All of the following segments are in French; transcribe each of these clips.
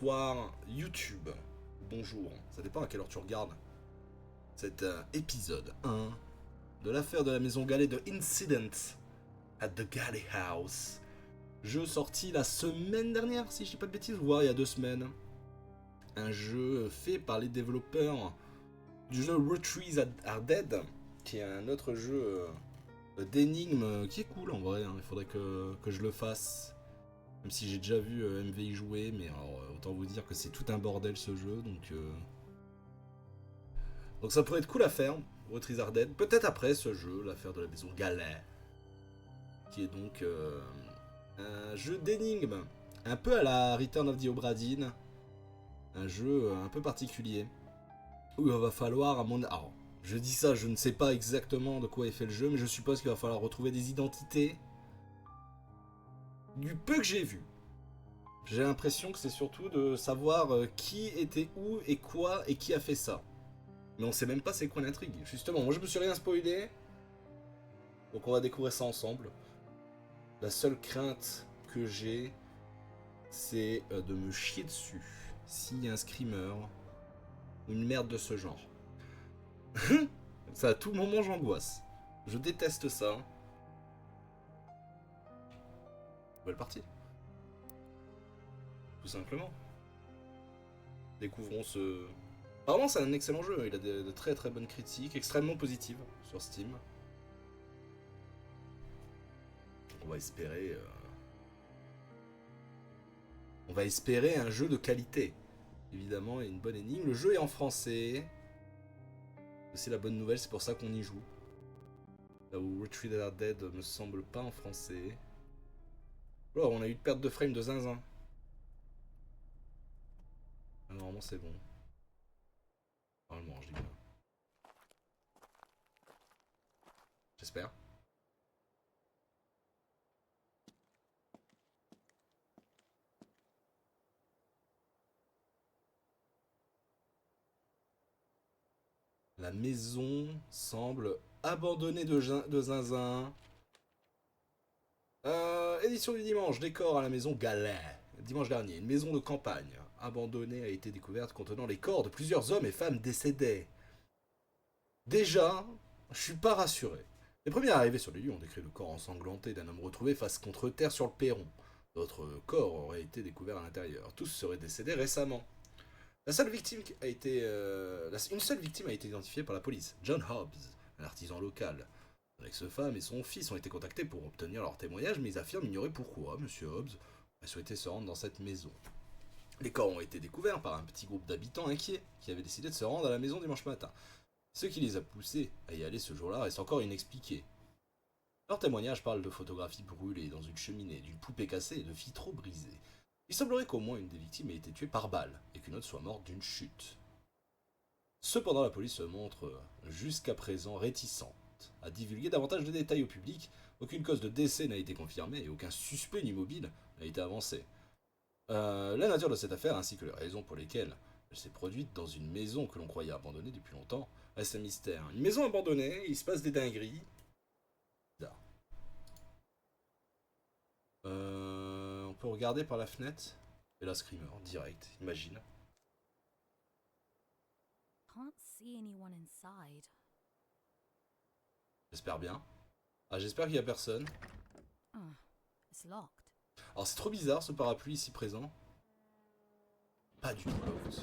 Bonsoir YouTube, bonjour, ça dépend à quelle heure tu regardes cet épisode 1 de l'affaire de la maison Gallet de Incident at the Gallet House. Jeu sorti la semaine dernière, si je dis pas de bêtises, voire il y a 2 semaines. Un jeu fait par les développeurs du jeu Retrees Are Dead, qui est un autre jeu d'énigmes qui est cool en vrai, hein. Il faudrait que je le fasse. Même si j'ai déjà vu MV y jouer, mais alors autant vous dire que c'est tout un bordel ce jeu, donc ça pourrait être cool à faire, Retrees Are Dead. Peut-être après ce jeu, l'affaire de la maison Gallet, qui est donc un jeu d'énigmes, un peu à la Return of the Obra Dinn, un jeu un peu particulier, où il va falloir, à mon... Alors, je dis ça, je ne sais pas exactement de quoi est fait le jeu, mais je suppose qu'il va falloir retrouver des identités. Du peu que j'ai vu, j'ai l'impression que c'est surtout de savoir qui était où et quoi et qui a fait ça. Mais on sait même pas c'est quoi l'intrigue. Justement, moi je me suis rien spoilé. Donc on va découvrir ça ensemble. La seule crainte que j'ai, c'est de me chier dessus s'il y a un screamer ou une merde de ce genre. Ça, à tout moment j'angoisse. Je déteste ça. Nouvelle partie. Tout simplement. Découvrons ce... Apparemment c'est un excellent jeu, il a de très très bonnes critiques, extrêmement positives sur Steam. Donc on va espérer un jeu de qualité. Évidemment, et une bonne énigme. Le jeu est en français. C'est la bonne nouvelle, c'est pour ça qu'on y joue. Là où Retreat Are Dead me semble pas en français. Alors, on a eu de perte de frame de zinzin. Ah, normalement, c'est bon. Normalement, je dis bien. J'espère. La maison semble abandonnée de zinzin. Édition du dimanche, décor à la maison Gallet. Dimanche dernier, une maison de campagne abandonnée a été découverte contenant les corps de plusieurs hommes et femmes décédés. Déjà, je suis pas rassuré. Les premiers arrivés sur les lieux ont décrit le corps ensanglanté d'un homme retrouvé face contre terre sur le perron. D'autres corps auraient été découverts à l'intérieur. Tous seraient décédés récemment. Une seule victime a été identifiée par la police, John Hobbs, un artisan local. Son ex-femme et son fils ont été contactés pour obtenir leur témoignage, mais ils affirment ignorer pourquoi Monsieur Hobbs a souhaité se rendre dans cette maison. Les corps ont été découverts par un petit groupe d'habitants inquiets qui avaient décidé de se rendre à la maison dimanche matin. Ce qui les a poussés à y aller ce jour-là reste encore inexpliqué. Leurs témoignages parlent de photographies brûlées dans une cheminée, d'une poupée cassée et de vitraux brisés. Il semblerait qu'au moins une des victimes ait été tuée par balle et qu'une autre soit morte d'une chute. Cependant, la police se montre jusqu'à présent réticente à divulguer davantage de détails au public. Aucune cause de décès n'a été confirmée et aucun suspect ni mobile n'a été avancé. La nature de cette affaire ainsi que les raisons pour lesquelles elle s'est produite dans une maison que l'on croyait abandonnée depuis longtemps reste un mystère. Une maison abandonnée, il se passe des dingueries. Bizarre. On peut regarder par la fenêtre. Et là, Screamer, direct, imagine. Can't see anyone inside. J'espère bien. Ah, j'espère qu'il y a personne. It's locked. Alors, c'est trop bizarre ce parapluie ici présent. Pas du tout loft.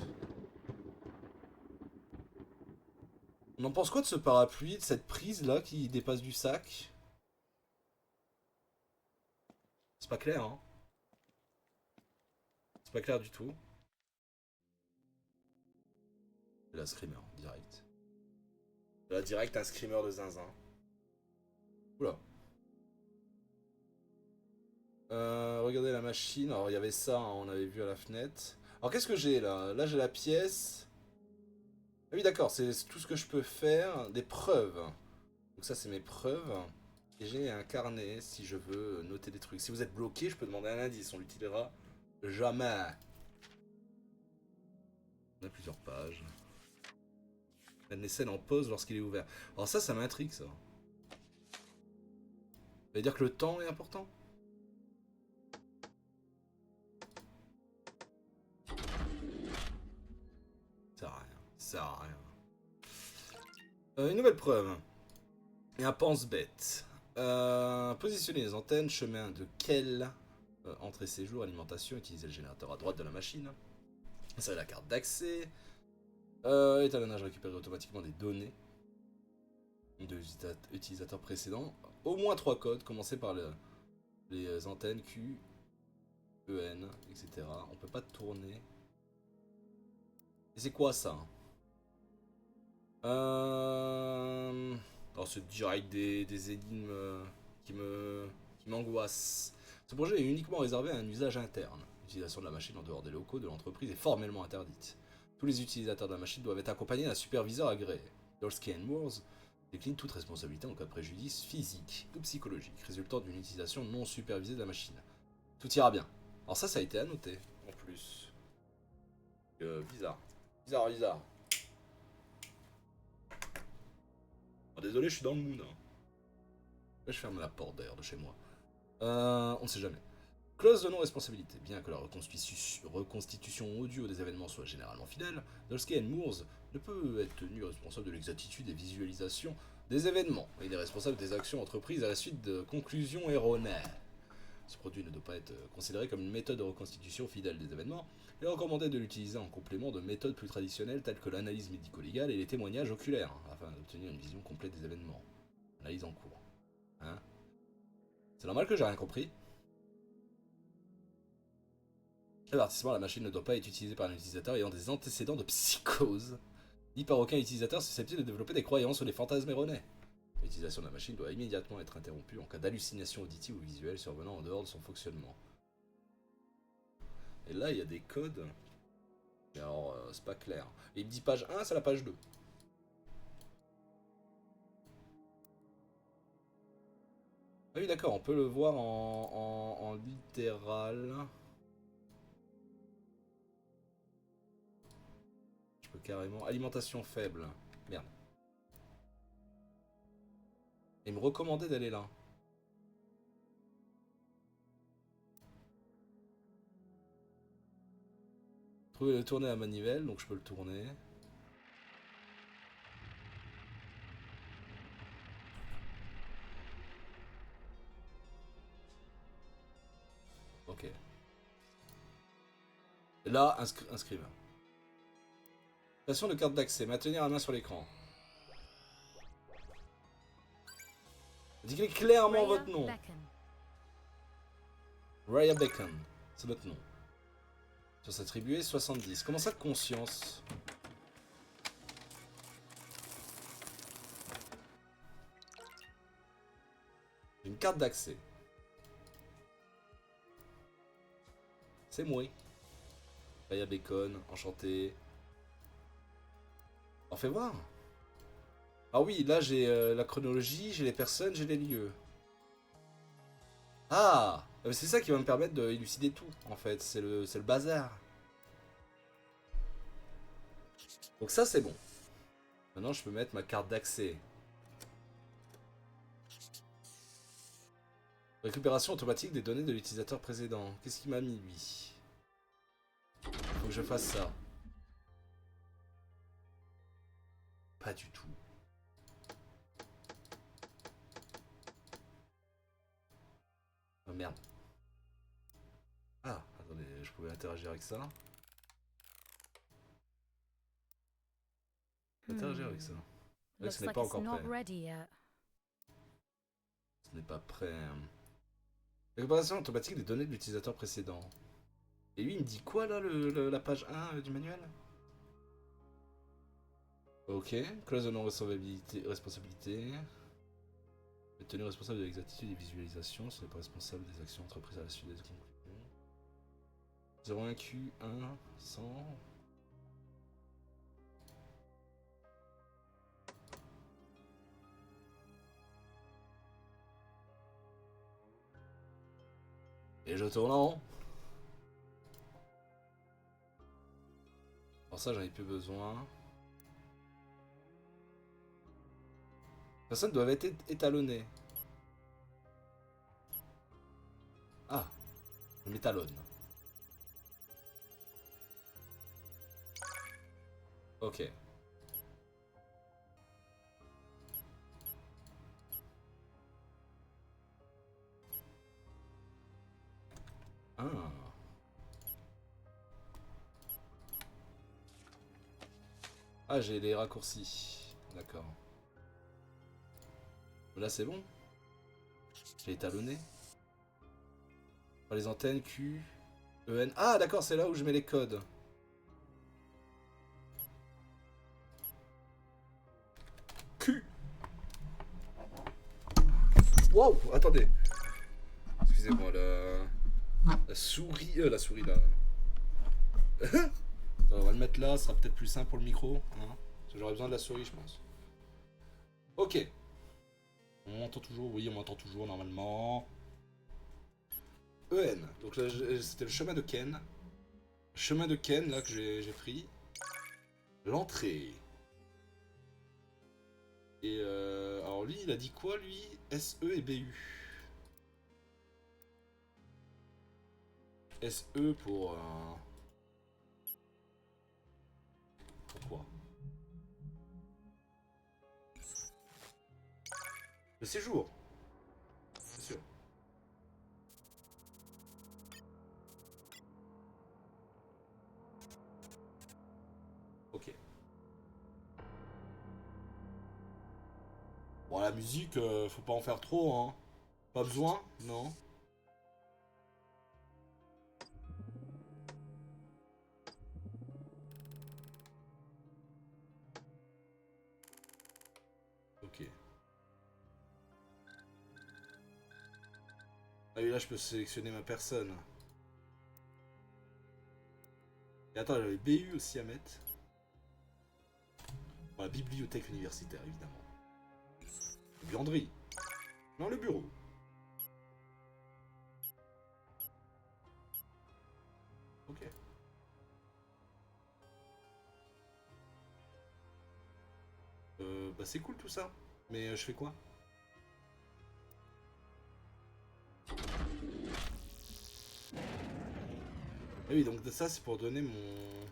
On en pense quoi de ce parapluie, de cette prise là qui dépasse du sac? C'est pas clair, hein. C'est pas clair du tout. C'est la Screamer, direct. Là, direct, un Screamer de zinzin. Oula. Regardez la machine. Alors, il y avait ça, hein, on avait vu à la fenêtre. Alors, qu'est-ce que j'ai là? Là, j'ai la pièce. Ah oui, d'accord, c'est tout ce que je peux faire. Des preuves. Donc, ça, c'est mes preuves. Et j'ai un carnet si je veux noter des trucs. Si vous êtes bloqué, je peux demander un indice. On l'utilisera jamais. On a plusieurs pages. La scène en pause lorsqu'il est ouvert. Alors ça m'intrigue, ça. Ça veut dire que le temps est important? sert à rien. Une nouvelle preuve. Et un pense-bête. Positionner les antennes, chemin de quel entrée-séjour, alimentation, utiliser le générateur à droite de la machine. Insérer la carte d'accès. Étalonnage, récupérer automatiquement des données de utilisateurs précédents. Au moins 3 codes, commencer par les antennes Q, EN, etc. On peut pas tourner. Et c'est quoi ça? Alors c'est direct des énigmes qui m'angoissent. Ce projet est uniquement réservé à un usage interne. L'utilisation de la machine en dehors des locaux de l'entreprise est formellement interdite. Tous les utilisateurs de la machine doivent être accompagnés d'un superviseur agréé. Dolsky & Moores décline toute responsabilité en cas de préjudice physique ou psychologique résultant d'une utilisation non supervisée de la machine. Tout ira bien. Alors ça a été annoté en plus. Bizarre. Bizarre. Oh, désolé, je suis dans le mood. Hein. Là, je ferme la porte d'ailleurs de chez moi. On ne sait jamais. Clause de non-responsabilité. Bien que la reconstitution audio des événements soit généralement fidèle, Dolsky & Moores ne peut être tenu responsable de l'exactitude des visualisations des événements. Il est responsable des actions entreprises à la suite de conclusions erronées. Ce produit ne doit pas être considéré comme une méthode de reconstitution fidèle des événements. Il est recommandé de l'utiliser en complément de méthodes plus traditionnelles telles que l'analyse médico-légale et les témoignages oculaires, afin d'obtenir une vision complète des événements. Analyse en cours. Hein? C'est normal que j'ai rien compris. Avertissement, la machine ne doit pas être utilisée par un utilisateur ayant des antécédents de psychose, ni par aucun utilisateur susceptible de développer des croyances ou des fantasmes erronés. L'utilisation de la machine doit immédiatement être interrompue en cas d'hallucination auditive ou visuelle survenant en dehors de son fonctionnement. Et là, il y a des codes. Mais alors, c'est pas clair. Et il me dit page 1, c'est la page 2. Ah oui, d'accord, on peut le voir en littéral. Je peux carrément... Alimentation faible. Merde. Et il me recommandait d'aller là. Trouver le tourner à manivelle, donc je peux le tourner. Ok. Et là, inscrire. Station de carte d'accès. Maintenir la main sur l'écran. Indiquez clairement Rhea votre nom. Beacon. Rhea Bacon. C'est votre nom. Sur attribuée 70. Comment ça, conscience? Une carte d'accès. C'est moi. Rhea Bacon, enchanté. On fait voir. Ah oui, là j'ai la chronologie, j'ai les personnes, j'ai les lieux. Ah, c'est ça qui va me permettre de élucider tout, en fait. C'est le bazar. Donc ça, c'est bon. Maintenant, je peux mettre ma carte d'accès. Récupération automatique des données de l'utilisateur précédent. Qu'est-ce qu'il m'a mis, lui? Faut que je fasse ça. Pas du tout. Oh merde. Ah, attendez, je pouvais interagir avec ça. Interagir avec ça. Ouais, ce n'est pas encore prêt. Ce n'est pas prêt. Récupération automatique des données de l'utilisateur précédent. Et lui, il me dit quoi là, la page 1 du manuel? Ok, clause de non-responsabilité. Être tenu responsable de l'exactitude des visualisations, ce n'est pas responsable des actions entreprises à la suite des conclusions. 01Q1 100. Et je tourne en rond. Alors ça, j'en ai plus besoin. Les personnes doivent être étalonnées. Ah, je m'étalonne. Ok. Ah, j'ai les raccourcis. D'accord. Là, c'est bon. J'ai étalonné. Les antennes Q, E, N. Ah, d'accord, c'est là où je mets les codes. Q. Wow, attendez. Excusez-moi, la souris. La souris là. On va le mettre là, ce sera peut-être plus simple pour le micro. Hein, parce que j'aurais besoin de la souris, je pense. Ok. On m'entend toujours, oui, on m'entend toujours normalement. EN. Donc là, c'était le chemin de Ken. Chemin de Ken, là, que j'ai pris. L'entrée. Et alors lui, il a dit quoi, lui? SE et BU. SE pour... Pourquoi? Le séjour. C'est sûr. Ok. Bon, la musique, faut pas en faire trop, hein. Pas besoin? Non. Ok. Ah oui, là, je peux sélectionner ma personne. Et attends, j'avais BU aussi à mettre. Bon, la bibliothèque universitaire, évidemment. Buanderie. Non, le bureau. Ok. Bah c'est cool tout ça. Mais je fais quoi? Ah oui, donc ça c'est pour donner mon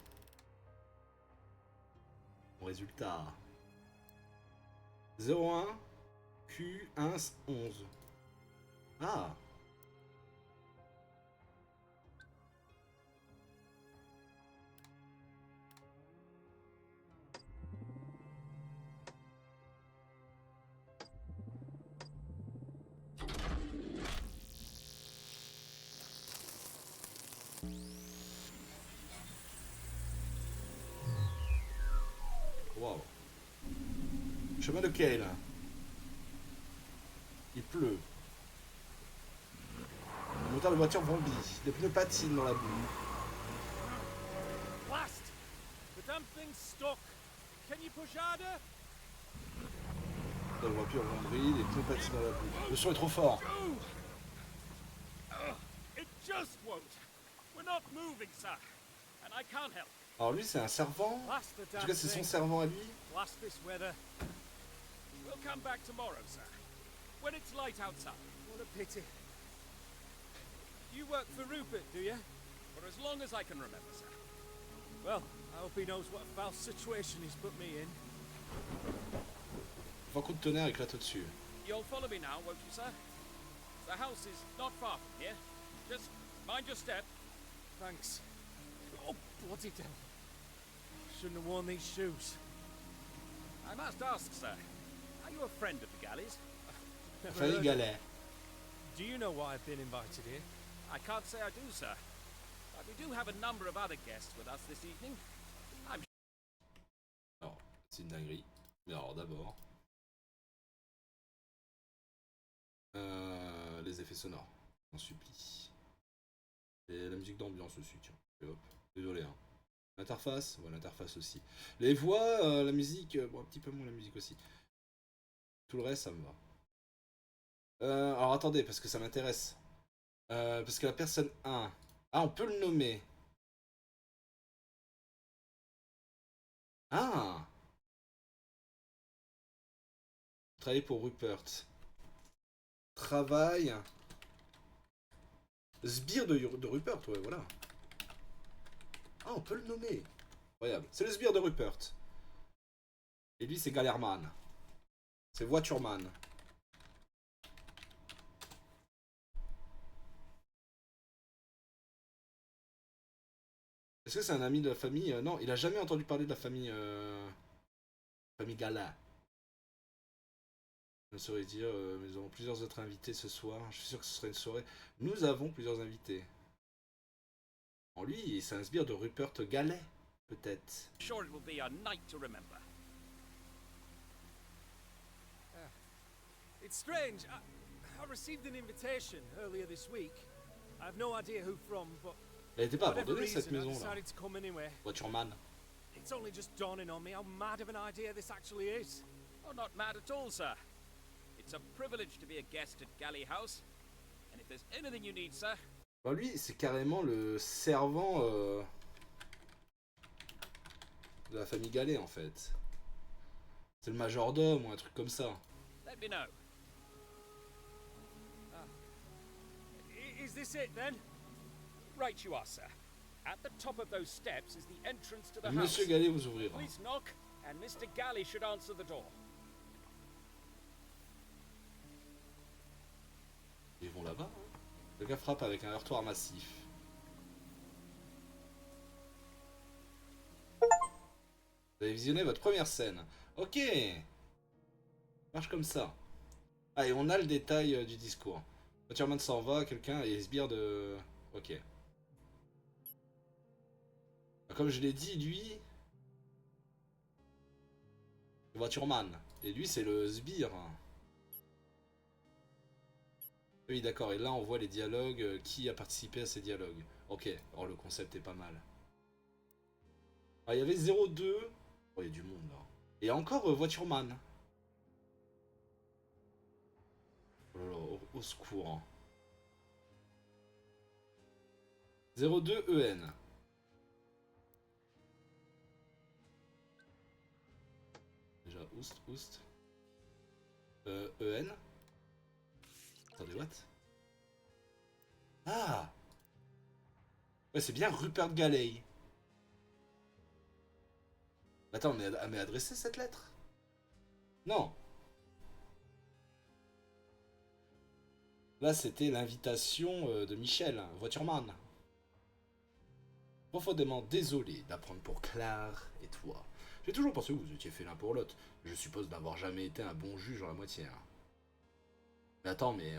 résultat. 01 Q1 11. Ah. Waouh. Chemin de Kale. Il pleut. Le moteur de voiture bombit. Les pneus patinent dans la boue. Blast! The damn thing's stuck. Can you push harder? La voiture bombit, les pneus patinent dans la boue. Le son est trop fort. It just won't. We're not moving, sir. And I can't help. Alors lui c'est un servant. Blast the En damn tout cas c'est son thing. servant à lui. Blast this weather. We'll come back tomorrow, sir. When it's light outside. What a pity. You work for Rupert, do you? For as long as I can remember, sir. Well, I hope he knows what a foul situation he's put me in. Un coup de tonnerre éclate au-dessus. You'll follow me now, won't you, sir? The house is not far from here. Just mind your step. Thanks. Oh, bloody devil. Shouldn't have worn these shoes. I must ask, sir. Are you a friend of the galleys? Never Famille Galais. Do you know why I've been invited here? I can't say I do, sir. But we do have a number of other guests with us this evening. Alors, c'est une dinguerie. Mais alors d'abord... les effets sonores, j'en supplie. Et la musique d'ambiance aussi, tiens. Et hop, désolé. Hein. L'interface, ouais, l'interface aussi. Les voix, la musique, bon, un petit peu moins la musique aussi. Tout le reste, ça me va. Alors attendez, parce que ça m'intéresse. Parce que la personne 1... Ah, on peut le nommer. Ah, travailler pour Rupert. Travail. Sbire de Rupert, ouais, voilà. Ah, on peut le nommer. Incroyable. C'est le sbire de Rupert. Et lui, c'est Galerman. C'est Voitureman. Est-ce que c'est un ami de la famille? Non, il a jamais entendu parler de la famille Famille Gala. Je ne saurais dire, mais nous avons plusieurs autres invités ce soir. Je suis sûr que ce serait une soirée. Nous avons plusieurs invités. En lui, il s'inspire de Rupert Gallet, peut-être. Sure it will be a night to remember. It's strange. I received an invitation earlier this week. I have no idea who from, but Elle n'était pas for whatever abandonnée, cette reason, I maison-là. decided to come anyway. Voitureman. It's only just dawning on me how mad of an idea this actually is. Oh, not mad at all, sir. It's a privilege to be a guest at Galley House. And if there's anything you need, sir, Bah lui, c'est carrément le servant de la famille Gallet, en fait. C'est le majordome ou un truc comme ça. let me know. Is this it then? Right you are, sir. At the top of those steps is the entrance to the house. Monsieur Gallet vous ouvrira. Please knock, and Mr. Galley should answer the door. Ils vont là-bas. Le gars frappe avec un heurtoir massif. Vous avez visionné votre première scène. Ok. Marche comme ça. Ah, et on a le détail du discours. Voitureman s'en va, quelqu'un, et sbire de... Ok. Comme je l'ai dit, lui... Le Voitureman. Et lui, c'est le sbire. Oui, d'accord. Et là, on voit les dialogues. Qui a participé à ces dialogues? Ok. Oh, le concept est pas mal. Ah, il y avait 02. Oh, il y a du monde, là. Et encore Voitureman. Oh là là, au secours. Hein. 02 EN. Déjà, Oust. EN. Attendez, what? Ah! Ouais, c'est bien Rupert Gallet. Attends, mais adressé cette lettre? Non. Là, c'était l'invitation de Michel, Voitureman. Profondément désolé d'apprendre pour Claire et toi. J'ai toujours pensé que vous étiez fait l'un pour l'autre. Je suppose n'avoir jamais été un bon juge en la matière. Mais attends, mais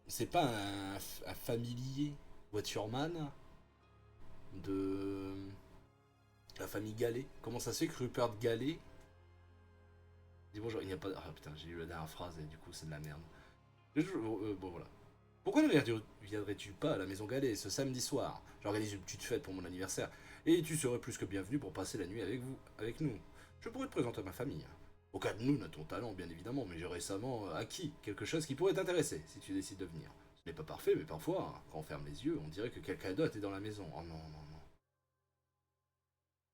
c'est pas un familier Voitureman de la famille Gallet? Comment ça se fait que Rupert Gallet dit bonjour, il n'y a pas... Ah putain, j'ai lu la dernière phrase et du coup c'est de la merde. Bon voilà. Pourquoi ne viendrais-tu pas à la maison Gallet ce samedi soir? J'organise une petite fête pour mon anniversaire et tu serais plus que bienvenu pour passer la nuit avec nous. Je pourrais te présenter à ma famille. Au cas de nous, n'a ton talent bien évidemment, mais j'ai récemment acquis quelque chose qui pourrait t'intéresser si tu décides de venir. Ce n'est pas parfait, mais parfois, quand on ferme les yeux, on dirait que quelqu'un d'autre est dans la maison. Oh non, non, non.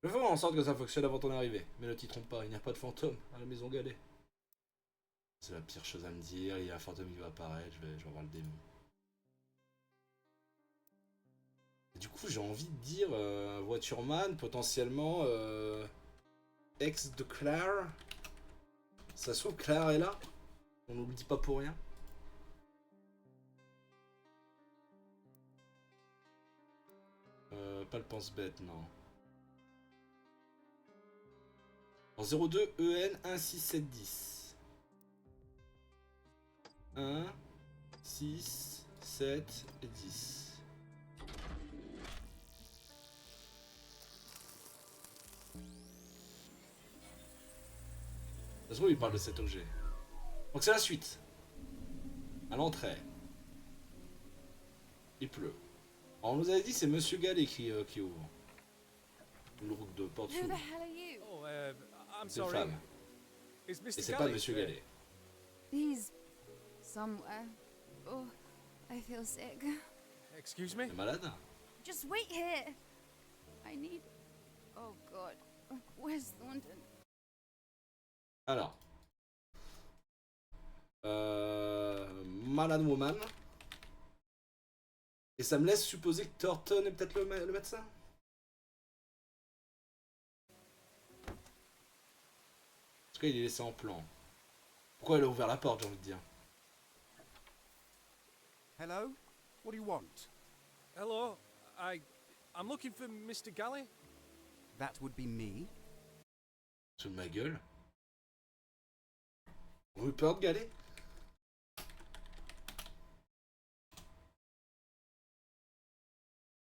Je ferai en sorte que ça fonctionne avant ton arrivée, mais ne t'y trompe pas, il n'y a pas de fantôme à la maison Gallet. C'est la pire chose à me dire, il y a un fantôme qui va apparaître, je vais voir le démon. Et du coup, j'ai envie de dire Voitureman, potentiellement ex de Claire. Ça se trouve, Claire est là. On nous le dit pas pour rien. Pas le pense-bête, non. En 02 EN 16710. 1, 6, 7 et 10. Ça se trouve, il parle de cet objet. Donc c'est la suite. À l'entrée. Il pleut. Alors, on nous avait dit c'est Monsieur Gallet qui ouvre. Le groupe de porte Who s'ouvre. the hell are you? Oh, I'm C'est une sorry. femme. Is Mr. Et c'est pas Gallet Monsieur there? Gallet. He's somewhere. Oh, I feel sick. Excuse me? Il est malade. Just wait here. I need. Oh God. Where's Thornton? Alors. Malade Woman. Et ça me laisse supposer que Thornton est peut-être le médecin. En tout cas, il est laissé en plan. Pourquoi elle a ouvert la porte, j'ai envie de dire. Hello? What do you want? Hello? I'm looking for Mr. Gallet. That would be me. Sous ma gueule. Rupert Gallet.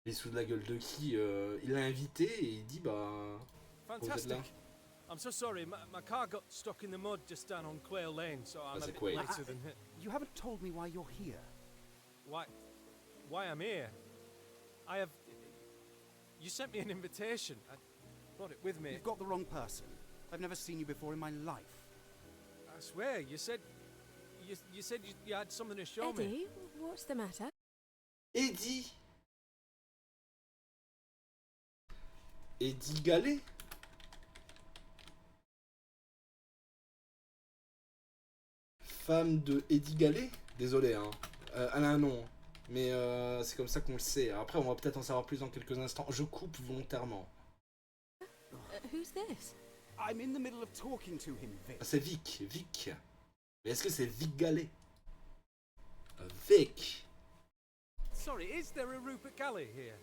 Il est sous la gueule de qui? Il l'a invité et il dit bah... Vous êtes là? Fantastic. I'm so sorry, my car got stuck in the mud just down on Quail Lane, so I'm a That's a bit Quail. later than... You haven't told me why you're here. Why I'm here? I have... You sent me an invitation. I brought it with me. You've got the wrong person. I've never seen you before in my life. I swear, you said... You said you had something to show me. Eddie, what's the matter? Eddie. Eddie Gallet. Femme de Eddie Gallet. Désolé, hein. Elle a un nom. Mais c'est comme ça qu'on le sait. Après, on va peut-être en savoir plus dans quelques instants. Je coupe volontairement. Who's this? I'm in the middle of talking to him, Vic. Ah, c'est Vic. Vic. Mais est-ce que c'est Vic Gallet? Vic. Sorry, is there a Rupert Galley here?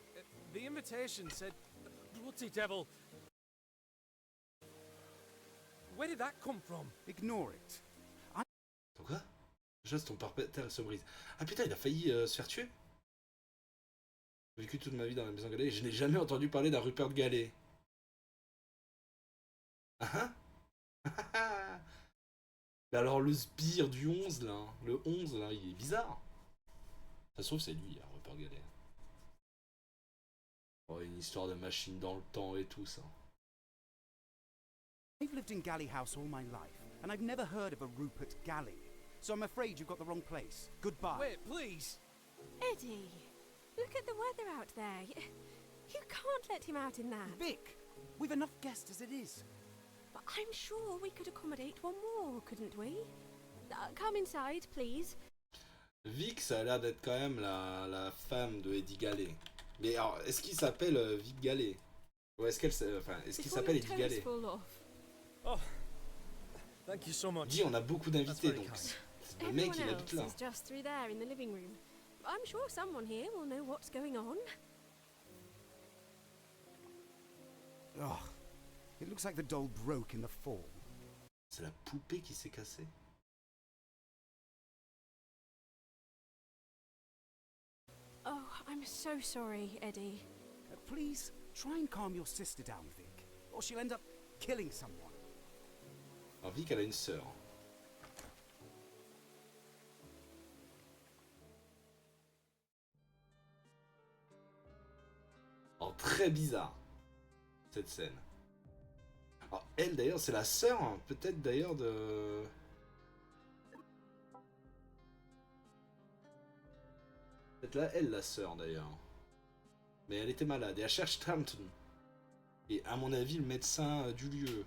The invitation said... Bloody devil. Where did that come from? Ignore it. Quoi? Juste ton parterre se brise. Ah putain, il a failli se faire tuer? J'ai vécu toute ma vie dans la maison Gallet et je n'ai jamais entendu parler d'un Rupert Gallet. Ah ah. Mais alors le sbire du 11 là, le 11 là, il est bizarre. Ça se trouve c'est lui, hein, Rupert Gallet. Oh, une histoire de machine dans le temps et tout ça. I've lived in Galley House all my life, and I've never heard of a Rupert Galley. So I'm afraid you've got the wrong place. Goodbye. Wait, please. Eddie, look at the weather out there. You can't let him out in that. Vic, we've enough guests as it is. But I'm sure we could accommodate one more, couldn't we? Come inside, please. Vic, ça a l'air d'être quand même la femme de Eddie Gallet. Mais alors, est-ce qu'il s'appelle Vic Gallet? Ou est-ce qu'elle, est-ce qu'il s'appelle Eddie Gallet? Oh, thank you so much. Dis, on a beaucoup d'invités, donc le mec il habite là. Everyone else is just through there in the living room. I'm sure someone here will know what's going on. Oh, it looks like the doll broke in the fall. C'est la poupée qui s'est cassée. Oh, I'm so sorry, Eddie. Please, try and calm your sister down, Vic, or she'll end up killing someone. Alors Vic, elle a une sœur. Alors très bizarre, cette scène. Alors elle d'ailleurs, c'est la sœur, hein, peut-être d'ailleurs de... Peut-être là, elle la sœur d'ailleurs. Mais elle était malade et elle cherche Stanton. Et à mon avis, le médecin du lieu.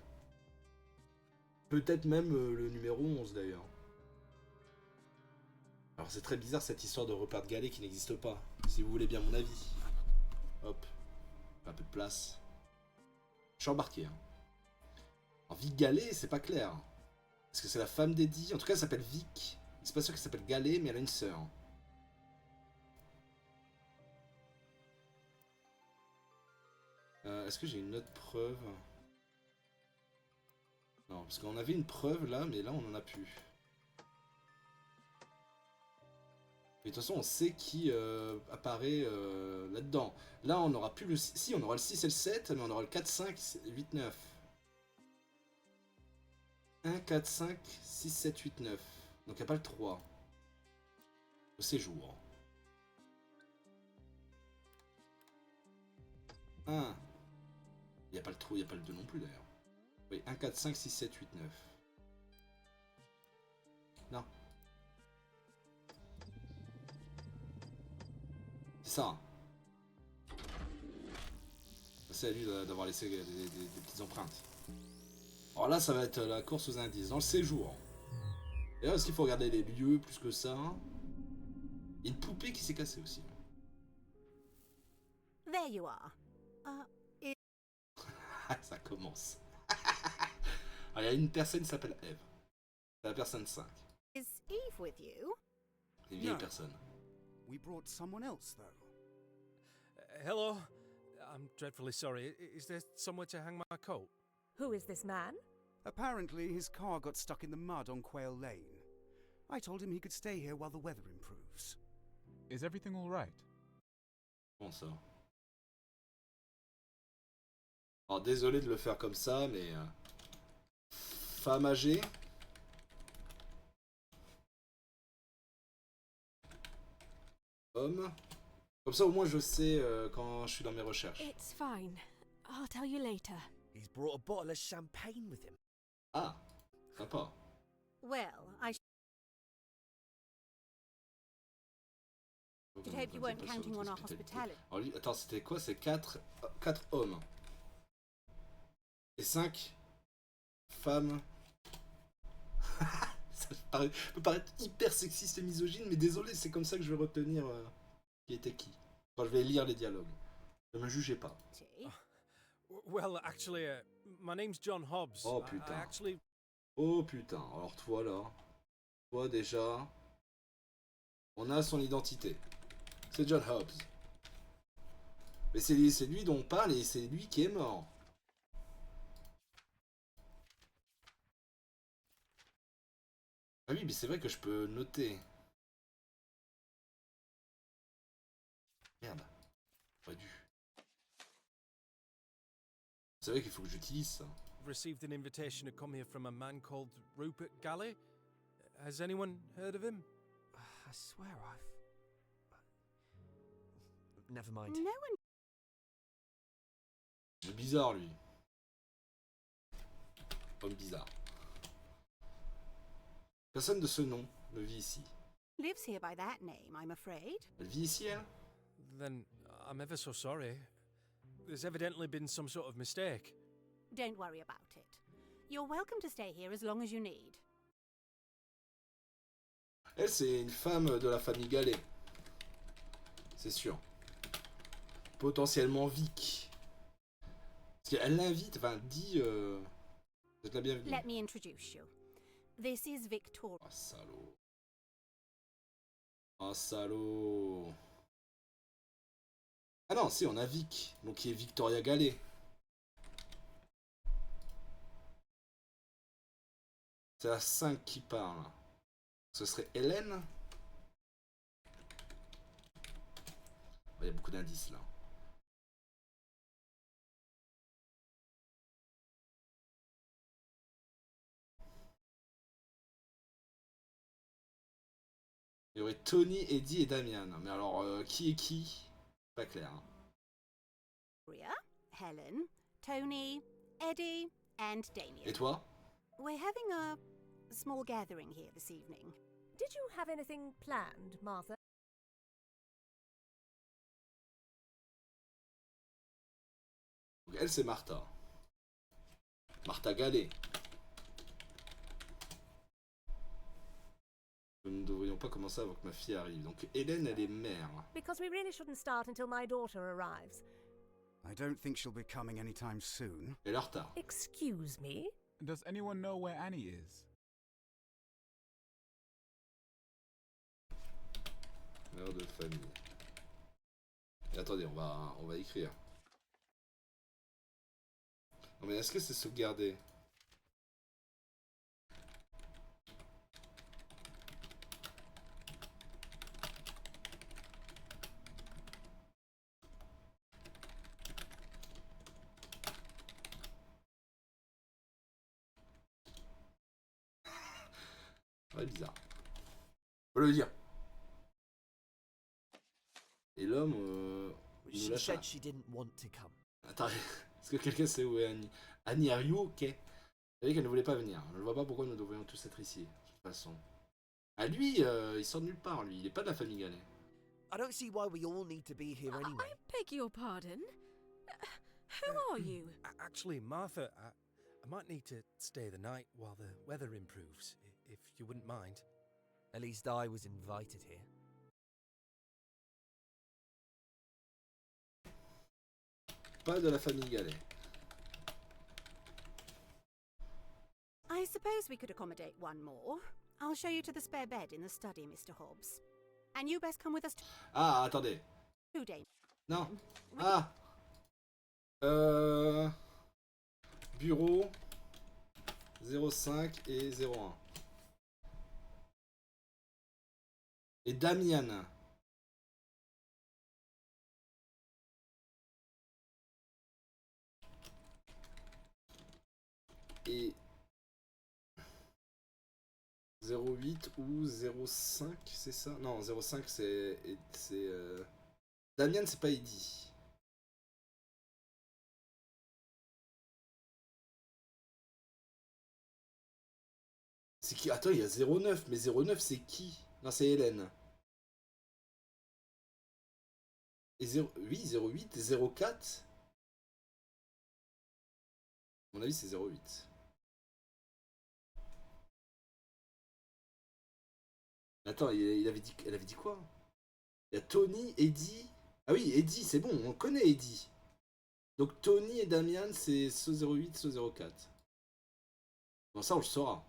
Peut-être même le numéro 11 d'ailleurs. Alors c'est très bizarre cette histoire de Rupert Gallet qui n'existe pas. Si vous voulez bien mon avis. Hop. Un peu de place. Je suis embarqué. Hein. Alors Vic Gallet, c'est pas clair. Est-ce que c'est la femme d'Eddie? En tout cas, elle s'appelle Vic. C'est pas sûr qu'elle s'appelle Gallet, mais elle a une sœur. Est-ce que j'ai une autre preuve? Non, parce qu'on avait une preuve là, mais là on en a plus. Et de toute façon, on sait qui apparaît là-dedans. Là, on n'aura plus le... Si, on aura le 6 et le 7, mais on aura le 4, 5, 8, 9. 1, 4, 5, 6, 7, 8, 9. Donc il n'y a pas le 3. Le séjour. 1. Il n'y a pas le 3, il n'y a pas le 2 non plus d'ailleurs. Oui, 1, 4, 5, 6, 7, 8, 9. Non. C'est ça. C'est à lui d'avoir laissé des petites empreintes. Alors là, ça va être la course aux indices. Dans le séjour. Et là, est-ce qu'il faut regarder les lieux plus que ça? Il y a une poupée qui s'est cassée aussi. There you are. Ça commence. Alors, il y a une personne qui s'appelle Eve. C'est la personne 5. Is Eve with you? C'est une vieille Non. personne. We brought someone else, though. Hello? I'm dreadfully sorry. Is there somewhere to hang my coat? Who is this man? Apparently, his car got stuck in the mud on Quail Lane. I told him he could stay here while the weather improves. Is everything all right? Bon ça. Alors désolé de le faire comme ça, mais femme âgée. Homme. Comme ça au moins je sais quand je suis dans mes recherches. It's fine. I'll tell you later. He's brought a bottle of champagne with him. Ah, sympa. Well, I should hope you weren't counting on our hospitality. Alors lui, attends, c'était quoi? C'est 4 hommes. Et 5 femmes. Ça peut paraître hyper sexiste et misogyne, mais désolé, c'est comme ça que je vais retenir qui était qui. Quand je vais lire les dialogues. Ne me jugez pas. Well, actually, my name's John Hobbs. Oh I putain. actually... Oh putain, alors toi là. Toi déjà. On a son identité. C'est John Hobbs. Mais c'est lui dont on parle et c'est lui qui est mort. Ah oui, mais c'est vrai que je peux noter. Merde. Pas dû. C'est vrai qu'il faut que j'utilise ça. Received an invitation to come here from a man called Rupert Galley. Has anyone heard of him? I swear I've... Never mind. No one. C'est bizarre lui. Homme bizarre. Personne de ce nom ne vit ici. Lives here by that name, I'm afraid. Elle vit ici, elle? Then I'm ever so sorry. There's evidently been some sort of mistake. Don't worry about it. You're welcome to stay here as long as you need. Elle, c'est une femme de la famille Gallet. C'est sûr. Potentiellement Vic. Parce qu'elle l'invite, enfin, dit... vous êtes la bienvenue. Let me introduce you. This is Victoria. Ah, salaud. Ah, salaud. Ah non, si, on a Vic. Donc, qui est Victoria Gallet. C'est la 5 qui parle. Ce serait Hélène. Il y a beaucoup d'indices là. Il y aurait Tony, Eddie et Damian. Mais alors, qui est qui? Pas clair. Hein. Helen, Tony, Eddie, and Damien. Et toi? We're having a small gathering here this evening. Did you have anything planned, Martha? Donc, elle, c'est Martha. Martha Gallet. Nous ne devrions pas commencer avant que ma fille arrive. Donc Hélène, elle est mère. Because we really shouldn't start until my daughter arrives. I don't think she'll be coming anytime soon. Elle est en retard. Excuse me? Does anyone know where Annie is? Mère de famille. Et attendez, on va écrire. Non mais est-ce que c'est sauvegardé? Ouais, bizarre. Faut le dire. Et l'homme, il nous She lâche. said she didn't want to come. Attends, est-ce que quelqu'un sait où est Annie? Annie, are you okay? Vous savez qu'elle ne voulait pas venir. Je ne vois pas pourquoi nous devrions tous être ici, de toute façon. Ah, lui, il sort de nulle part, lui. Il n'est pas de la famille Gallet. I don't see why we all need to be here anyway. I beg your pardon. Who are you? Actually, Martha, I might need to stay the night while the weather improves, if you wouldn't mind. At least I was invited here. Pas de la famille Gallet. I suppose we could accommodate one more. I'll show you to the spare bed in the study, Mr. Hobbs. And you best come with us Ah, attendez. too, Dame. Non. Ah. Bureau. 05 et 01. Et Damian. Et 08 ou 05, c'est ça? Non, 05 c'est... Damian, c'est pas Eddie. C'est qui? Attends, il y a 09, mais 09 c'est qui? Non, c'est Hélène. Et oui, 08 et 04? À mon avis, c'est 08. Attends, elle avait dit quoi? Il y a Tony, Eddie. Ah oui, Eddie, c'est bon, on connaît Eddie. Donc Tony et Damian, c'est ce 08, ce 04. Bon, ça, on le saura.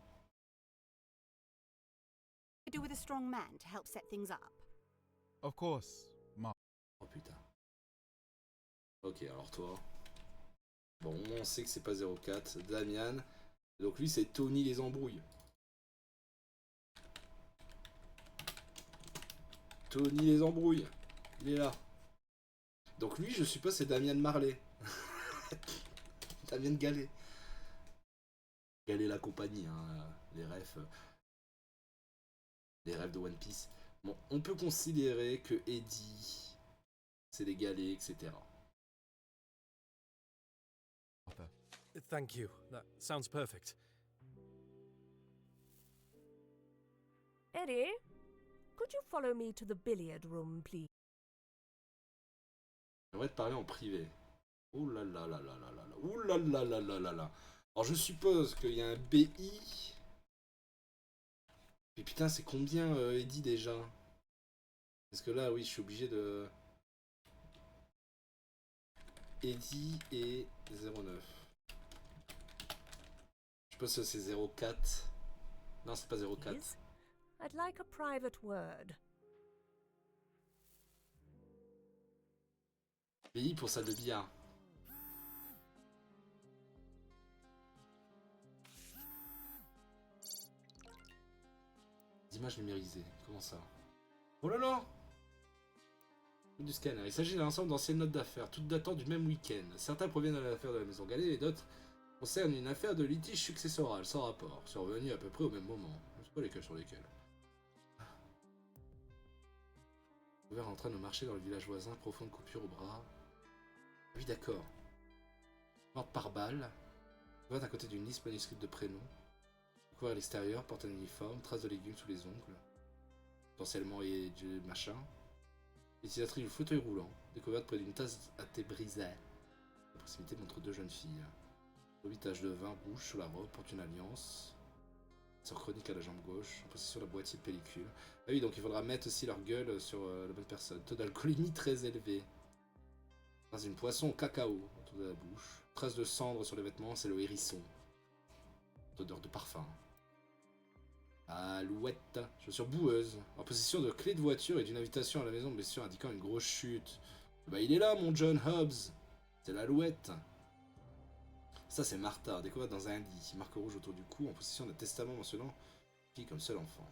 Do with a strong man to help set things up. Of course, Ma. Oh putain. Ok, alors toi. Bon, on sait que c'est pas 04, Damian. Donc lui, c'est Tony les embrouilles. Tony les embrouilles. Il est là. Donc lui, je suppose, c'est Damian Marley. Damian Gallet. Gallet la compagnie, hein, les refs. Les rêves de One Piece. Bon, on peut considérer que Eddie, c'est des galets, etc. Thank you. That sounds perfect. Eddie, could you follow me to the billiard room, please? J'aimerais te parler en privé. Ouh là là là là là là là. Ouh là là là là là là. Alors je suppose qu'il y a un BI. Mais putain, c'est combien Eddie déjà? Parce que là, oui, je suis obligé de... Eddie et 09. Je pense que c'est 04. Non, c'est pas 04. Please? I'd like a private word. BI pour salle de billard. Images numérisées, comment ça? Oh là là! Du scanner. Il s'agit d'un ensemble d'anciennes notes d'affaires, toutes datant du même week-end. Certains proviennent de l'affaire de la maison Gallet et d'autres concernent une affaire de litige successoral sans rapport, survenue à peu près au même moment. Je ne sais pas lesquels sur lesquels. Ouvert en train de marcher dans le village voisin, profonde coupure au bras. Oui, d'accord. Morte par balle. Ouvert à côté d'une liste manuscrite de prénoms. Couvert à l'extérieur, porte un uniforme, traces de légumes sous les ongles. Potentiellement et du machin. Utilisatrice du fauteuil roulant, découverte près d'une tasse à thé brisée. À proximité montre deux jeunes filles. Au tache de vin rouge sur la robe, porte une alliance. Sort chronique à la jambe gauche, en possession de la boîtier de pellicule. Ah oui, donc il faudra mettre aussi leur gueule sur la bonne personne. Taux d'alcoolémie très élevé. Trace d'une poisson au cacao autour de la bouche. Trace de cendre sur les vêtements, c'est le hérisson. Odeur de parfum. Alouette, chaussure boueuse, en possession de clés de voiture et d'une invitation à la maison de blessure indiquant une grosse chute. Bah il est là mon John Hobbs. C'est l'Alouette. Ça c'est Martha, découverte dans un lit, marque rouge autour du cou, en possession d'un testament mentionnant fille comme seul enfant.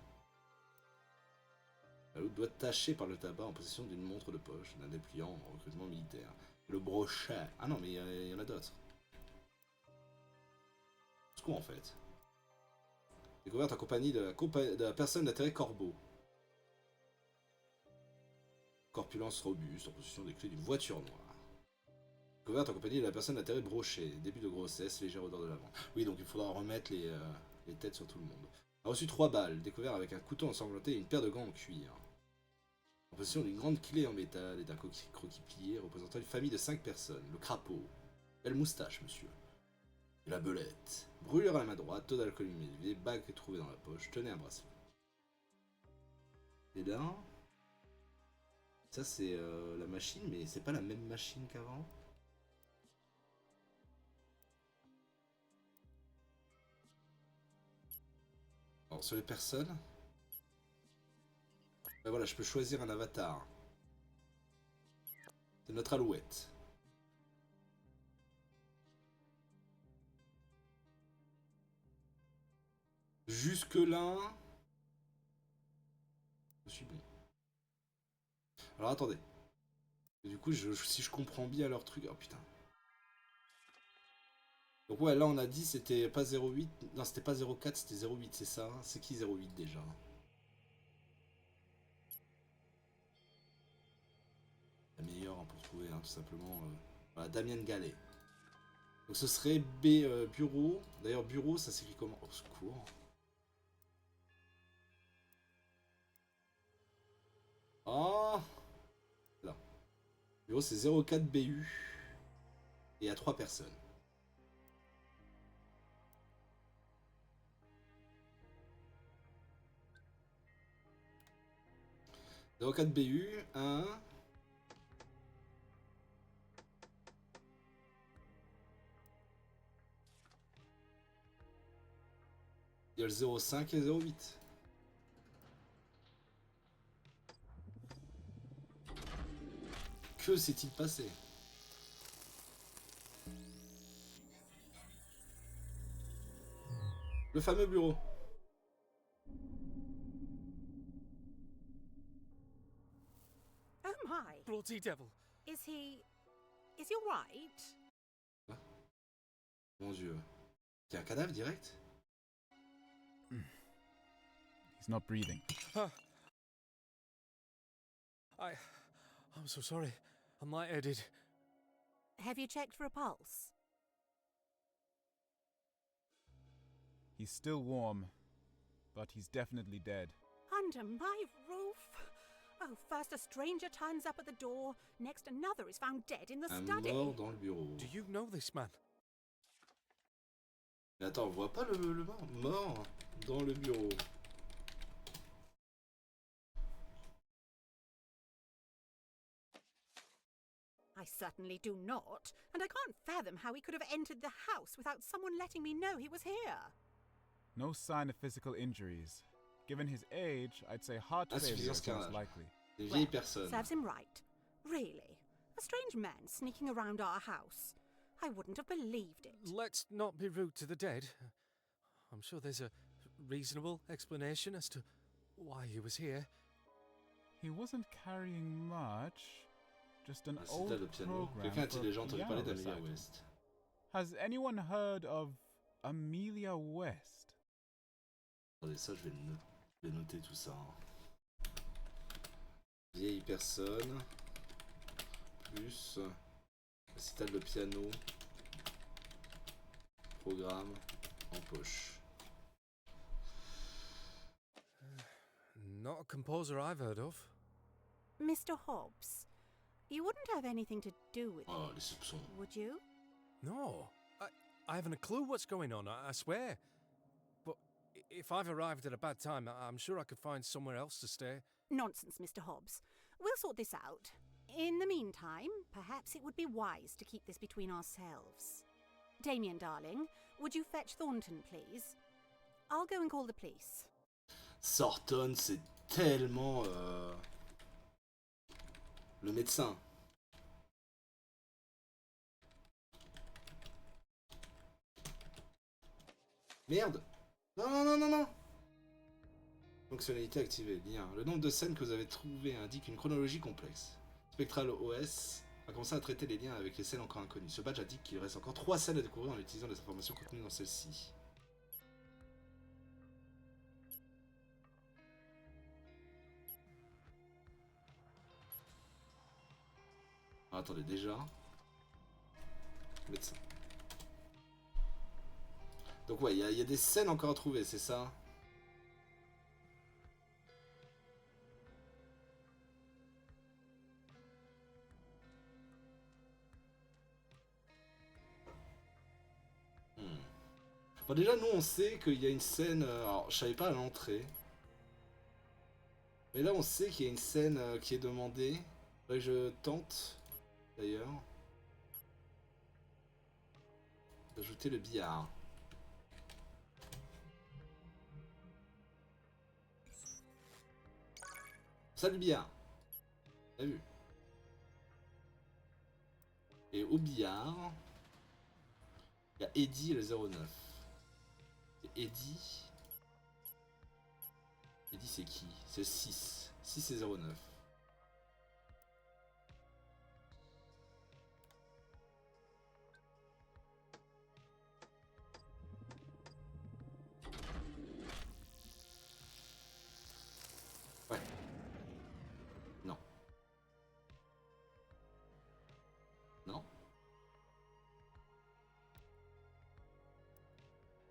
L'autre doit taché par le tabac en possession d'une montre de poche, d'un dépliant en recrutement militaire. Le brochet. Ah non mais il y en a d'autres. C'est quoi en fait? Découverte en compagnie de la personne d'intérêt Corbeau. Corpulence robuste, en possession des clés d'une voiture noire. Découverte en compagnie de la personne d'intérêt Brochet. Début de grossesse, légère odeur de lavande. Oui, donc il faudra remettre les têtes sur tout le monde. A reçu 3 balles, découvert avec un couteau ensanglanté et une paire de gants en cuir. En possession d'une grande clé en métal et d'un croquis plié représentant une famille de 5 personnes. Le crapaud. Belle moustache, monsieur. Et la belette. Brûlure à la main droite, taux d'alcool élevé, bague trouvée dans la poche, tenez un bracelet. Et là, ça c'est la machine, mais c'est pas la même machine qu'avant. Alors sur les personnes, ben voilà, je peux choisir un avatar. C'est notre Alouette. Jusque-là... Je suis bon. Alors attendez. Du coup, si je comprends bien leur truc... Oh putain. Donc ouais, là on a dit c'était pas 0,8... Non, c'était pas 0,4, c'était 0,8, c'est ça. C'est qui 0,8 déjà? La meilleure hein, pour trouver, hein, tout simplement. Voilà, Damien Gallet. Donc ce serait B bureau. D'ailleurs, bureau, ça s'écrit comment? Au secours. Oh là. Bureau, c'est 04 BU. Et à 3 personnes. « 04 BU, 1... Il y a le 0,5 et le 0,8. Que s'est-il passé? Le fameux bureau. Oh my. Bloody devil. Is he alright? Mon Dieu. C'est un cadavre direct? He's not breathing. I'm so sorry. I'm lightheaded. Have you checked for a pulse? He's still warm, but he's definitely dead. Under my roof? Oh, first a stranger turns up at the door, next another is found dead in the Un study. mort dans le bureau. Do you know this man? Mais attends, on voit pas le mort? Mort dans le bureau. I certainly do not, and I can't fathom how he could have entered the house without someone letting me know he was here. No sign of physical injuries. Given his age, I'd say heart failure Insuffisance is most cardiaque. likely. Des Well, vieilles personnes. serves him right. Really? A strange man sneaking around our house. I wouldn't have believed it. Let's not be rude to the dead. I'm sure there's a reasonable explanation as to why he was here. He wasn't carrying much. Just an C'est old là le piano. program Quelqu'un for intelligent entendu piano parler d'Amelia recital. West. Has anyone heard of Amelia West? Attendez, ça je vais noter tout ça. Vieille personne. Plus. Récital de piano. Programme. En poche. Not a composer I've heard of. Mr. Hobbs, you wouldn't have anything to do with Oh, it, les soupçons. would you? No, I haven't a clue what's going on, I swear. But if I've arrived at a bad time, I'm sure I could find somewhere else to stay. Nonsense, Mr. Hobbs. We'll sort this out. In the meantime, perhaps it would be wise to keep this between ourselves. Damien, darling, would you fetch Thornton, please? I'll go and call the police. Thornton, c'est tellement... le médecin. Merde! Non, non, non, non, non! Fonctionnalité activée. Bien. Le nombre de scènes que vous avez trouvées indique une chronologie complexe. Spectral OS a commencé à traiter les liens avec les scènes encore inconnues. Ce badge indique qu'il reste encore 3 scènes à découvrir en utilisant les informations contenues dans celle-ci. Ah, attendez, déjà. Médecin. Donc ouais, il y a des scènes encore à trouver, c'est ça? Bon, déjà, nous, on sait qu'il y a une scène... alors, je savais pas à l'entrée. Mais là, on sait qu'il y a une scène qui est demandée. Faudrait que je tente, d'ailleurs, d'ajouter le billard. Salut billard. T'as vu? Et au billard, il y a Eddie et le 09. Et Eddie, Il dit c'est qui? C'est le 6. 6 et 09. Ouais. Non. Non.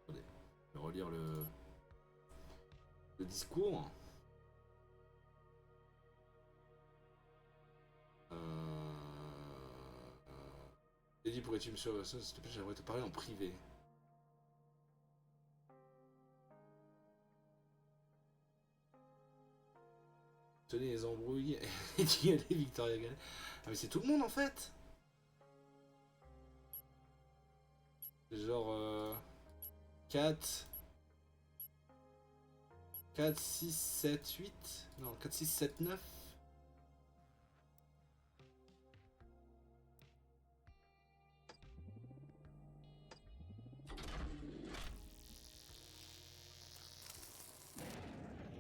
Attendez. Je vais relire le discours. Eddie, pourrais-tu me suivre ça, s'il te plaît, j'aimerais te parler en privé. Tenez les embrouilles, Eddie Gallet, Victoria Gallet. Ah mais c'est tout le monde en fait. Genre 4 4, 6, 7, 8. Non, 4, 6, 7, 9.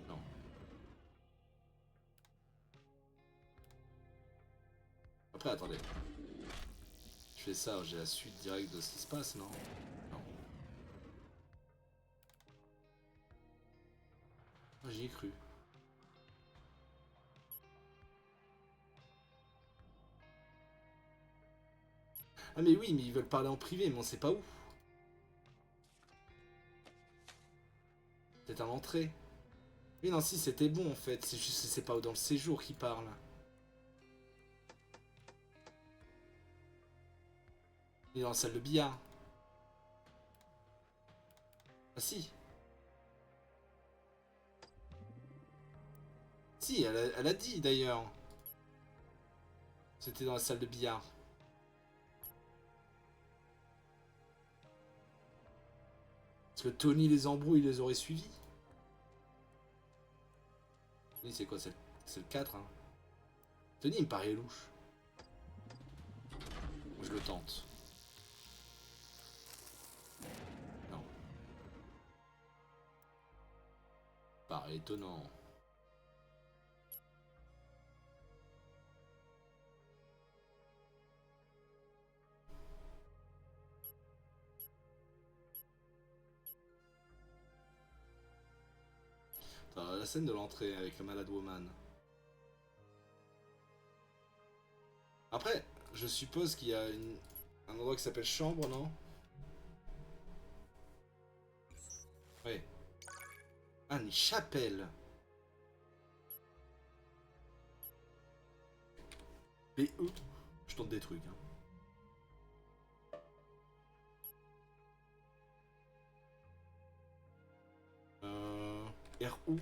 Non. Après, attendez. Je fais ça, j'ai la suite directe de ce qui se passe, non? J'y ai cru. Ah mais oui, mais ils veulent parler en privé, mais on sait pas où. C'est à l'entrée. Oui non si c'était bon en fait, c'est juste c'est pas dans le séjour qu'ils parlent. Il est dans la salle de billard. Ah si. Si, elle a dit d'ailleurs. C'était dans la salle de billard. Parce que Tony les embrouille, il les aurait suivis. Oui, c'est quoi? C'est le 4, hein. Tony, il me paraît louche. Moi, je le tente. Non. Paraît étonnant. La scène de l'entrée avec le Malade Woman. Après, je suppose qu'il y a un endroit qui s'appelle chambre, non? Oui. Ah, une chapelle. PE. Je tente des trucs. Hein. RO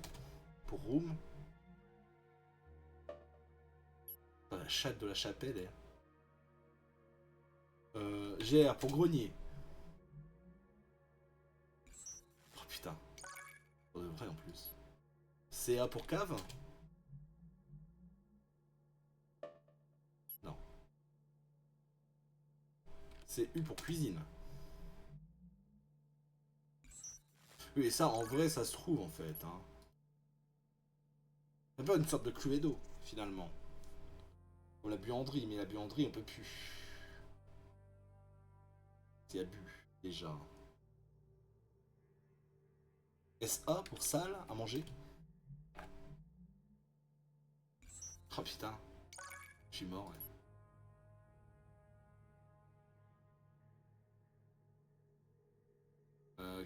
pour room. Pas la chatte de la chapelle. GR pour grenier. Oh putain. C'est vrai en plus. CA pour cave. Non. CU pour cuisine. Oui, et ça, en vrai, ça se trouve, en fait. Hein. C'est pas une sorte de Cluedo, finalement. Comme la buanderie, mais la buanderie, on peut plus. C'est à bu, déjà. SA pour salle à manger. Oh putain. Je suis mort, ouais.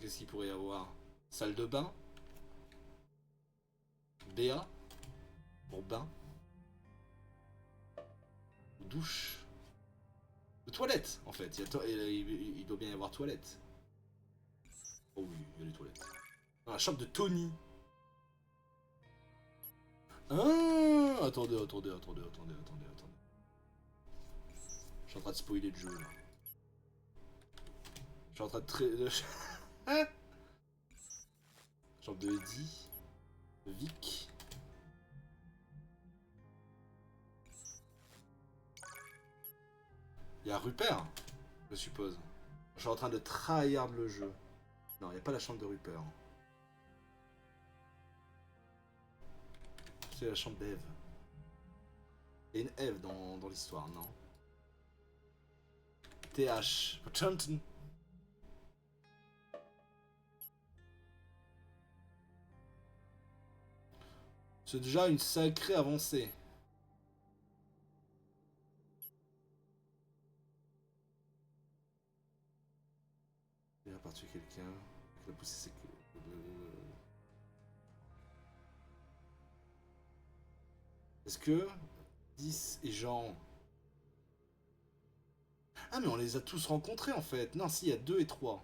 Qu'est-ce qu'il pourrait y avoir? Salle de bain. BA. Pour bain. Douche. Toilette, en fait. Il doit bien y avoir toilette. Oh oui, il y a les toilettes. Dans la chambre de Tony. Ah, attendez. Je suis en train de spoiler le jeu, là. Je suis en train de... Chambre de Eddie. Vic. Il y a Rupert, je suppose. Je suis en train de tryhard le jeu. Non, il n'y a pas la chambre de Rupert. C'est la chambre d'Eve. Il y a une Eve dans l'histoire, non? TH. Chanton. C'est déjà une sacrée avancée. Il a tuer quelqu'un. Il a poussé ses... Est-ce que 10 et Jean... Ah mais on les a tous rencontrés en fait. Non, si, il y a 2 et 3.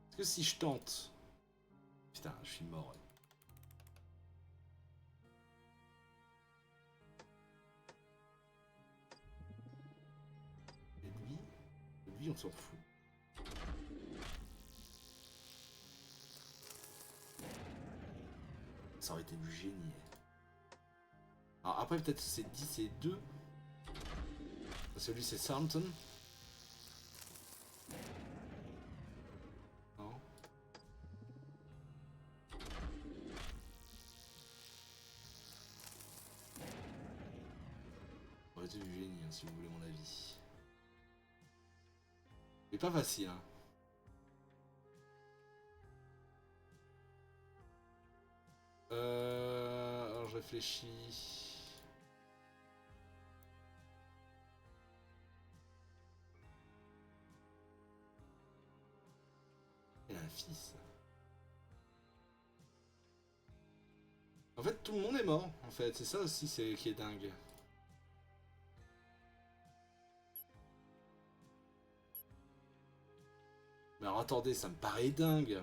Est-ce que si je tente... Putain, je suis mort. Et lui on s'en fout. Ça aurait été du génie. Alors après peut-être c'est 10 et 2. Celui c'est Thornton. Non. Ça aurait été du génie hein, si vous voulez mon avis. Mais pas facile hein. Alors je réfléchis. Il a un fils. En fait, tout le monde est mort. En fait, c'est ça aussi qui est dingue. Mais alors attendez, ça me paraît dingue.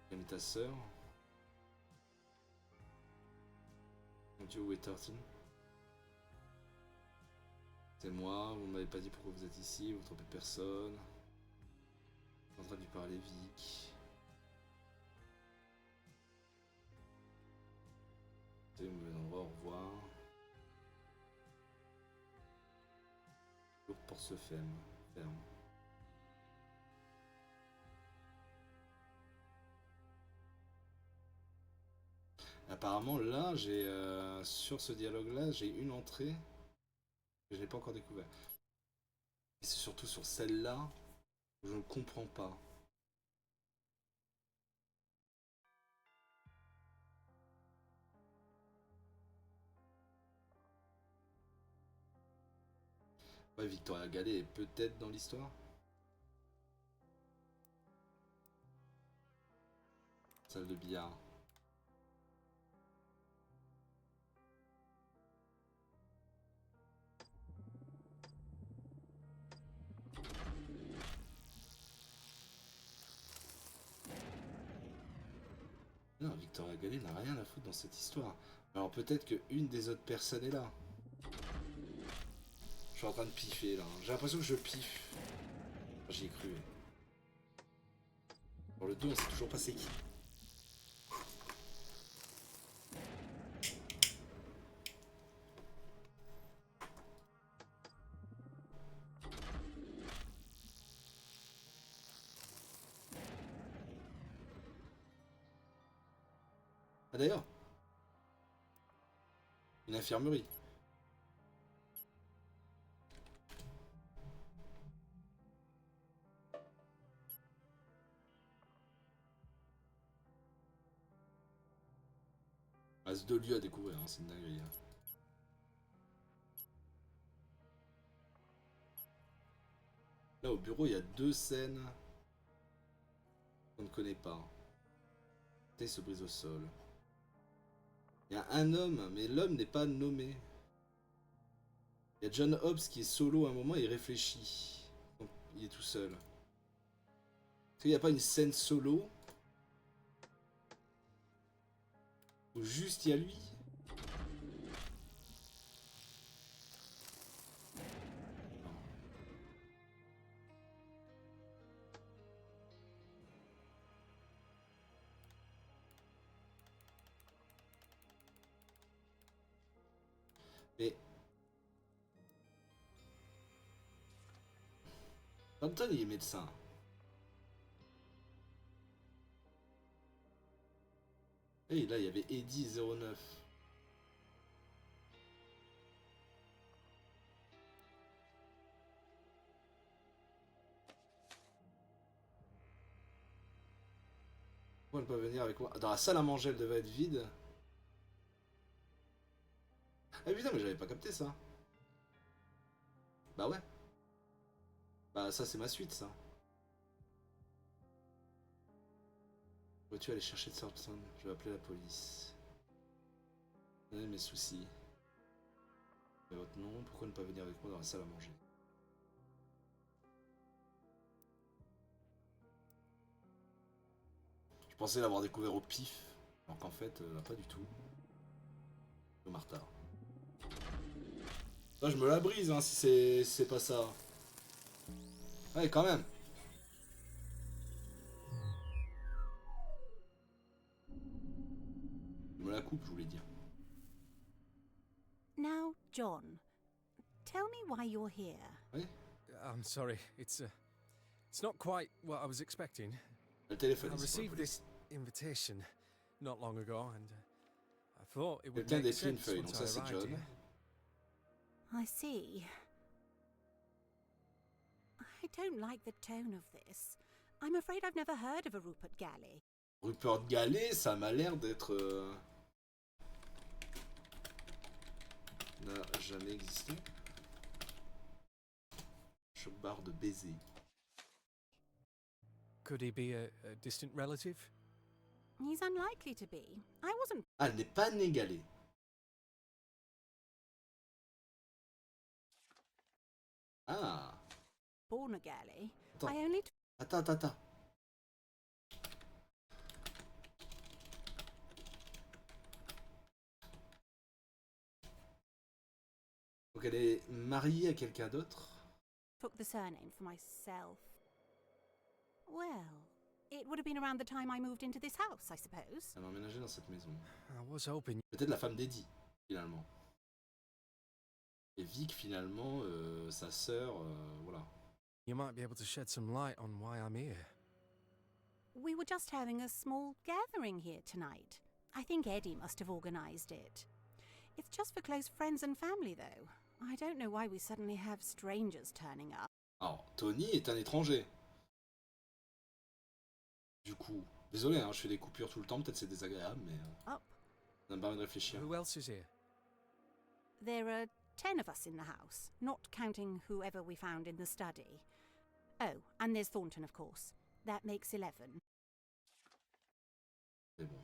Quelle est ta sœur? Mon Dieu, où est Thornton? C'est moi, vous m'avez pas dit pourquoi vous êtes ici, vous trompez personne. Je suis en train de lui parler, Vic. C'est au mauvais endroit, au revoir. L'autre porte se ferme. Apparemment là j'ai sur ce dialogue là j'ai une entrée que je n'ai pas encore découvert. Et c'est surtout sur celle-là que je ne comprends pas. Ouais, Victoria Gallet est peut-être dans l'histoire. Salle de billard. Non, Victoria Gallet n'a rien à foutre dans cette histoire. Alors peut-être qu'une des autres personnes est là. Je suis en train de piffer là. J'ai l'impression que je piffe. J'y ai cru. Pour le 2, on sait toujours pas c'est qui. Ah d'ailleurs, une infirmerie. Ah, c'est 2 lieux à découvrir, hein, c'est une dinguerie. Hein. Là au bureau il y a 2 scènes qu'on ne connaît pas. T se brise au sol. Il y a un homme, mais l'homme n'est pas nommé. Il y a John Hobbs qui est solo à un moment et il réfléchit. Donc, il est tout seul. Est-ce qu'il n'y a pas une scène solo où juste il y a lui? Mais Thornton, il est médecin. Et là, il y avait Eddie 09. Pourquoi ne pas venir avec moi? Dans la salle à manger, elle devait être vide. Ah putain, mais j'avais pas capté ça. Bah ouais. Bah ça, c'est ma suite, ça. Peux-tu aller chercher Thornton? Je vais appeler la police. Donnez mes soucis. Et votre nom, pourquoi ne pas venir avec moi dans la salle à manger? Je pensais l'avoir découvert au pif, alors qu'en fait, pas du tout. Le Martha. Là, je me la brise, hein, si c'est pas ça. Ouais, quand même. Je me la coupe, je voulais dire. Now, John, tell me why you're here. Oui. I'm sorry, it's not quite what I was expecting. Le téléphone. I received this invitation not long ago, and I thought it would Quelqu'un make décrit une sense feuille, donc once ça I c'est arrived John. here. I see. I don't like the tone of this. I'm afraid I've never heard of a Rupert Galley. Rupert Galley, ça m'a l'air d'être... n'a jamais existé. Choc barre de baiser. Could he be a distant relative? He's unlikely to be. I wasn't Ah, elle n'est pas née Galley. Ah. born a Galley. Attends. I only... Attends. Donc elle est mariée à quelqu'un d'autre. took the surname for myself. Well, it would have been around the time I moved into this house, I suppose. Elle a emménagé dans cette maison. I was hoping. Peut-être la femme d'Eddie, finalement. Et Vic, finalement, sa sœur, voilà. You might be able to shed some light on why I'm here. We were just having a small gathering here tonight. I think Eddie must have organised it. It's just for close friends and family, though. I don't know why we suddenly have strangers turning up. Alors, Tony est un étranger. Du coup, désolé, hein, je fais des coupures tout le temps, peut-être c'est désagréable, mais Up. ça me permet de réfléchir. Who else is here? There are 10 of us in the house, not counting whoever we found in the study. Oh, and there's Thornton, of course. That makes 11. C'est bon.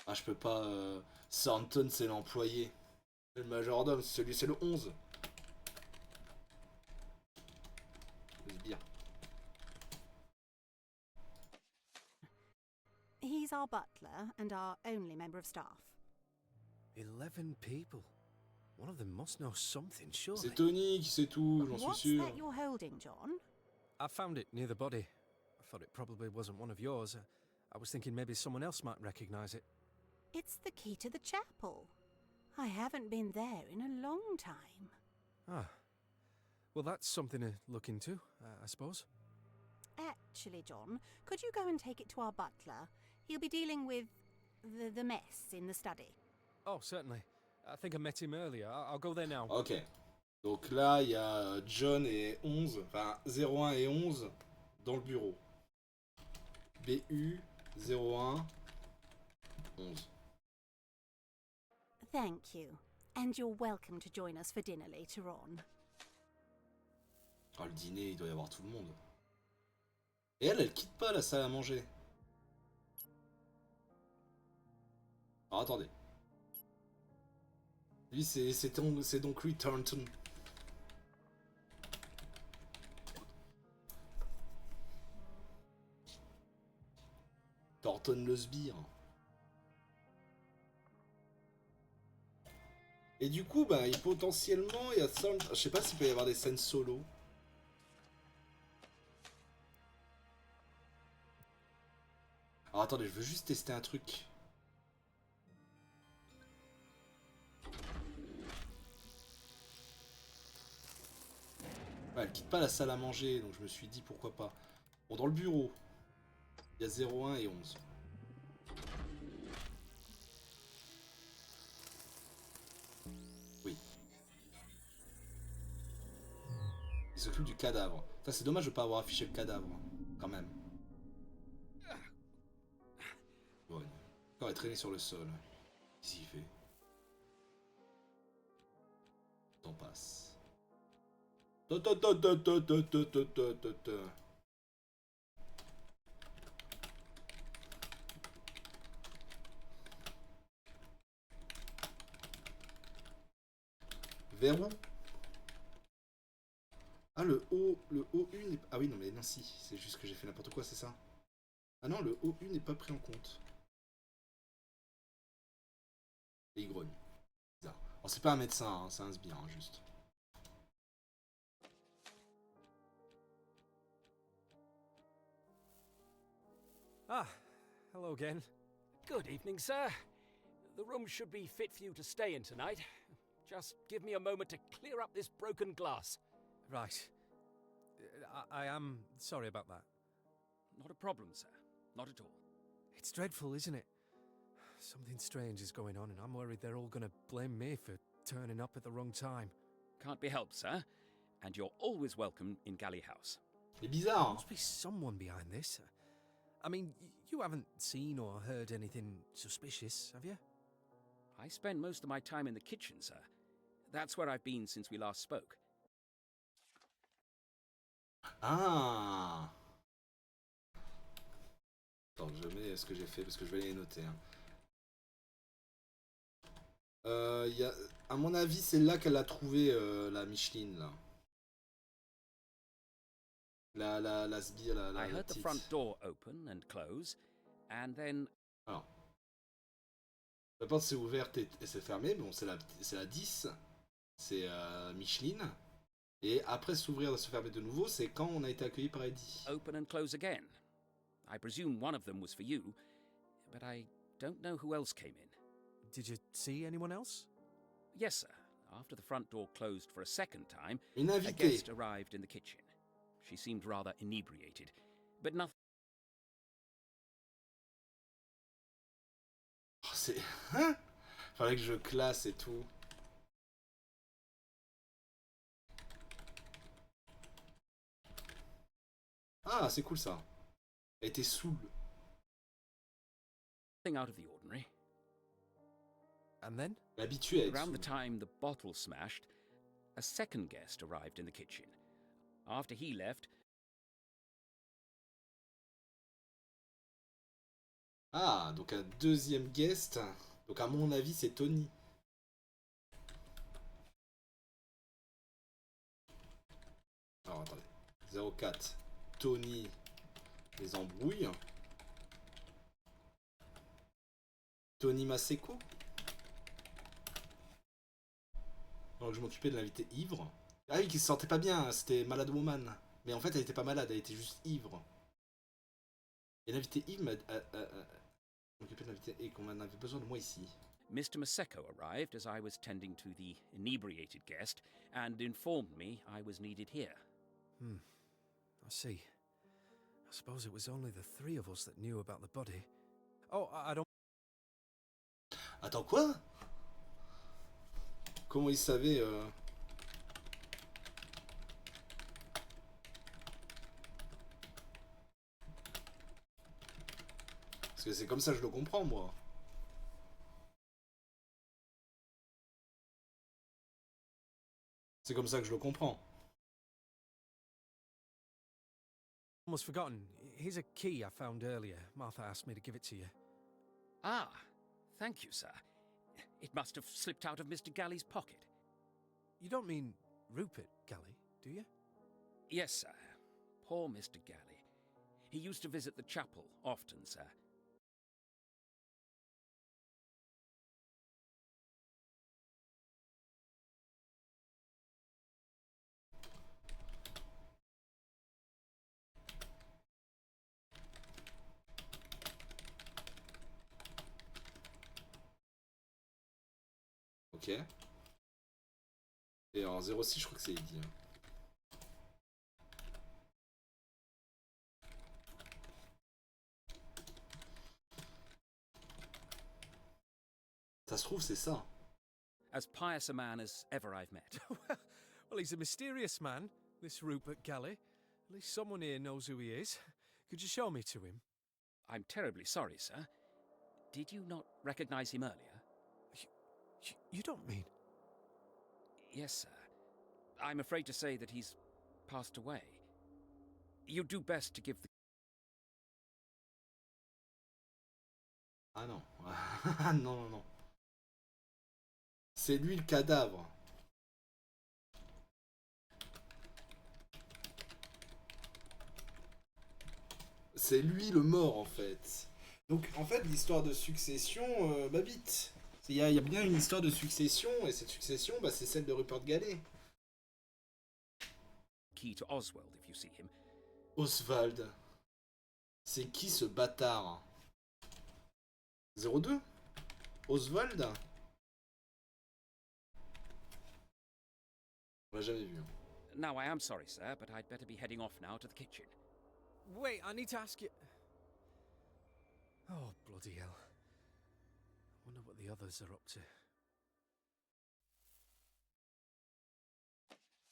Ah, je peux pas... Thornton, c'est l'employé. Le majordome, celui, c'est le 11. Le sbire. He's our butler and our only member of staff. 11 people. One of them must know something, surely. C'est Tony qui sait tout, j'en suis What's sûr. that you're holding, John? I found it near the body. I thought it probably wasn't one of yours. I was thinking maybe someone else might recognize it. It's the key to the chapel. I haven't been there in a long time. Ah. Well, that's something to look into, I suppose. Actually, John, could you go and take it to our butler? He'll be dealing with the mess in the study. Oh, certainly. I think I met him earlier. I'll go there now. Ok. Donc là, il y a John et 11, enfin 01 et 11 dans le bureau. BU 01 11. Thank you. And you're welcome to join us for dinner later on. Oh, le dîner, il doit y avoir tout le monde. Et elle quitte pas la salle à manger. Alors attendez. Lui, c'est donc lui, Thornton. Thornton le sbire. Et du coup, bah, potentiellement, il y a ça. Je sais pas s'il peut y avoir des scènes solo. Alors attendez, je veux juste tester un truc. Ouais, quitte pas la salle à manger, donc je me suis dit pourquoi pas. Bon, dans le bureau, il y a 0, 1 et 11. Oui. Il s'occupe du cadavre. Ça, c'est dommage de pas avoir affiché le cadavre, quand même. Bon, le corps est traîné sur le sol. Qu'est-ce qu'il fait? Le temps passe. Vers où? Ah, le O1 n'est... Ah oui, non, mais non, si. C'est juste que j'ai fait n'importe quoi, c'est ça? Ah non, le O1 n'est pas pris en compte. Et il grogne. Bizarre. Alors, c'est pas un médecin, hein, c'est un sbire, hein, juste. Ah, hello again. Good evening, sir. The room should be fit for you to stay in tonight. Just give me a moment to clear up this broken glass. Right. I am sorry about that. Not a problem, sir. Not at all. It's dreadful, isn't it? Something strange is going on, and I'm worried they're all gonna blame me for turning up at the wrong time. Can't be helped, sir. And you're always welcome in Galley House. C'est bizarre, There hein? must be someone behind this. I mean, you haven't seen or heard anything suspicious, have you? I spend most of my time in the kitchen, sir. That's where I've been since we last spoke. Ah! Attends, je mets ce que j'ai fait parce que je vais les noter. Hein. À mon avis, c'est là qu'elle a trouvé la Micheline, là. La sbire, la I heard the petite. front door open and close, and then... Alors. La porte s'est ouverte et s'est fermée. Bon, c'est la 10. C'est Micheline. Et après s'ouvrir et se fermer de nouveau, c'est quand on a été accueilli par Eddie. Open and close again. I presume one of them was for you, but I don't know who else came in. Did you see anyone else? Yes, sir. After the front door closed for a second time, Une a invitée. guest arrived in the kitchen. She seemed rather inebriated, but nothing... Oh, c'est... Hein? Fallait que je classe et tout. Ah, c'est cool ça. Elle était saoule. out of the ordinary. And then? L'habitué à être Around the saoule. time the bottle smashed, a second guest arrived in the kitchen. After he left... Ah, donc un deuxième guest. Donc à mon avis, c'est Tony. Alors attendez. 04. Tony les embrouille. Tony Maseko. Alors que je m'occupais de l'invité ivre. Ah oui, qui se sentait pas bien, c'était Malade Woman. Mais en fait, elle était pas malade, elle était juste ivre. Et l'invité ivre m'a m'occupé de l'invité et qu'on en avait besoin de moi ici. Mr. Maseko arrived as I was tending to the inebriated guest and informed me I was needed here. I see. I suppose it was only the three of us that knew about the body. Oh, I don't... Attends, quoi? Comment il savait Parce que c'est comme ça que je le comprends, moi. C'est comme ça que je le comprends. Almost forgotten. Here's a key I found earlier. Martha asked me to give it to you. Ah, thank you, sir. It must have slipped out of Mr. Galley's pocket. You don't mean Rupert Galley, do you? Yes, sir. Poor Mr. Galley. He used to visit the chapel often, sir. Ok. Et en 06, je crois que c'est Eddie. Hein. Ça se trouve, c'est ça. As pious a man as ever I've met. Well, he's a mysterious man, this Rupert Galley. At least someone here knows who he is. Could you show me to him? I'm terribly sorry, sir. Did you not recognize him earlier? You don't mean... Yes, sir. I'm afraid to say that he's passed away. You'd do best to give the... Ah non. Non, non, non. C'est lui le cadavre. C'est lui le mort, en fait. Donc, en fait, l'histoire de succession m'habite. Il y a bien une histoire de succession, et cette succession, bah, c'est celle de Rupert Galley. Key to Oswald, if you see him. Oswald. C'est qui ce bâtard? 02 Oswald? On l'a jamais vu. Now, I am sorry, sir, but I'd better be heading off now to the kitchen. Wait, I need to ask you... Oh, bloody hell. I wonder what the others are up to.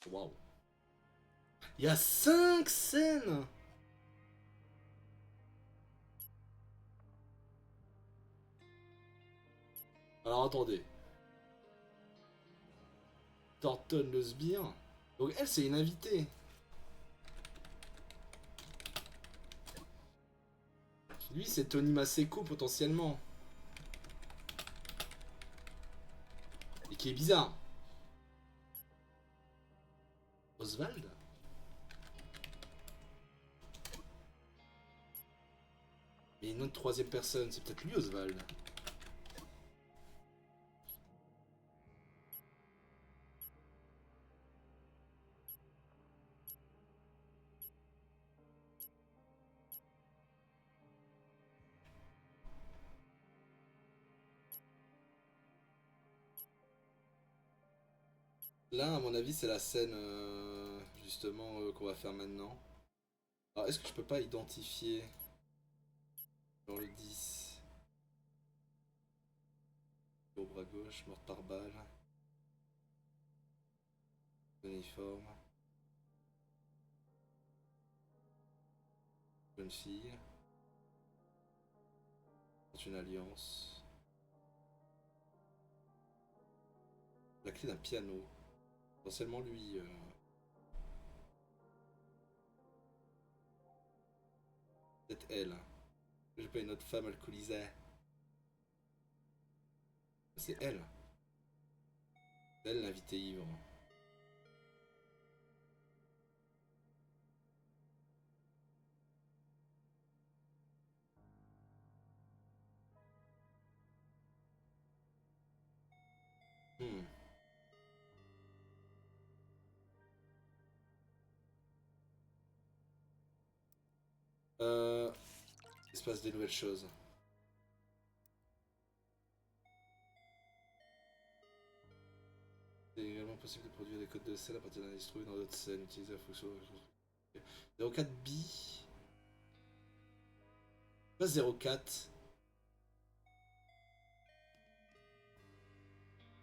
Waouh. Il y a 5 scènes. Alors attendez. Thornton le sbire. Donc elle, c'est une invitée. Lui, c'est Tony Maseko potentiellement. Et qui est bizarre. Oswald? Mais une autre troisième personne, c'est peut-être lui Oswald. Là, à mon avis, c'est la scène justement qu'on va faire maintenant. Alors, est-ce que je peux pas identifier dans le 10 au bras gauche, morte par balle, uniforme, jeune fille, c'est une alliance, la clé d'un piano. Potentiellement lui. Peut-être elle. J'ai pas une autre femme alcoolisée. C'est elle. C'est elle l'invité ivre. Il se passe des nouvelles choses. C'est également possible de produire des codes de scène à partir d'un indice trouvé dans d'autres scènes. Utiliser la fonction 04B. Pas 04.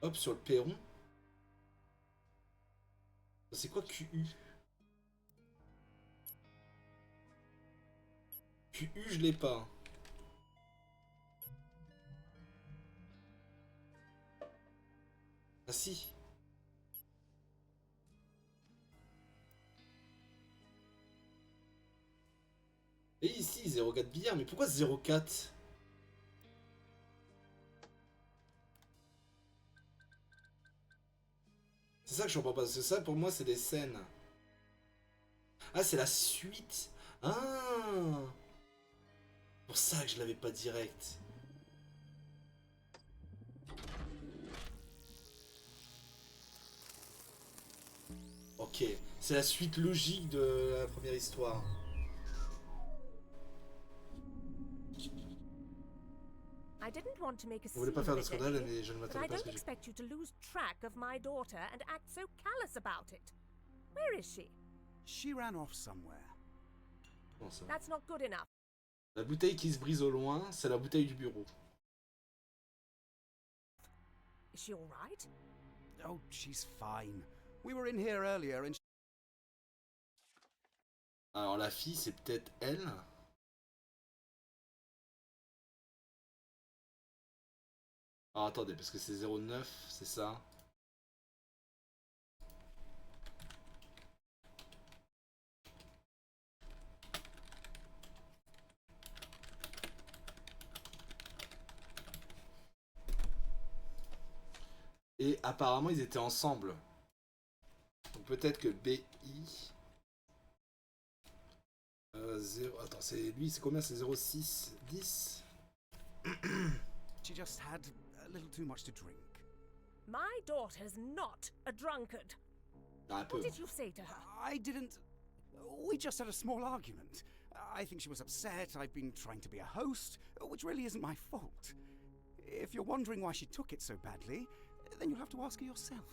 Hop, sur le perron. C'est quoi QU? QU, je l'ai pas. Ah si. Et ici, 04 billard, mais pourquoi 04? C'est ça que je comprends pas, parce que ça, pour moi, c'est des scènes. Ah, c'est la suite. Ah, pour ça que je l'avais pas direct. Ok, c'est la suite logique de la première histoire. I didn't want to make a Vous voulez pas scene faire de of it, scandale, Eddie, mais je ne but m'attendais I pas à ce don't que expect you to lose track of my daughter and act so callous about it. Where is she? She ran off somewhere. Comment ça? That's not good enough. La bouteille qui se brise au loin, c'est la bouteille du bureau. she all right? Oh, she's fine. We were in here earlier and... Alors la fille, c'est peut-être elle. Alors attendez, parce que c'est 09, c'est ça? Et apparemment ils étaient ensemble. Donc peut-être que BI... 0... Attends, c'est lui, c'est combien? C'est 06 10. She just had a little too much to drink. My daughter's not a drunkard. Un peu. What did you say to her? I didn't... We just had a small argument. I think she was upset. I've been trying to be a host, which really isn't my fault. If you're wondering why she took it so badly, then you'll have to ask her yourself.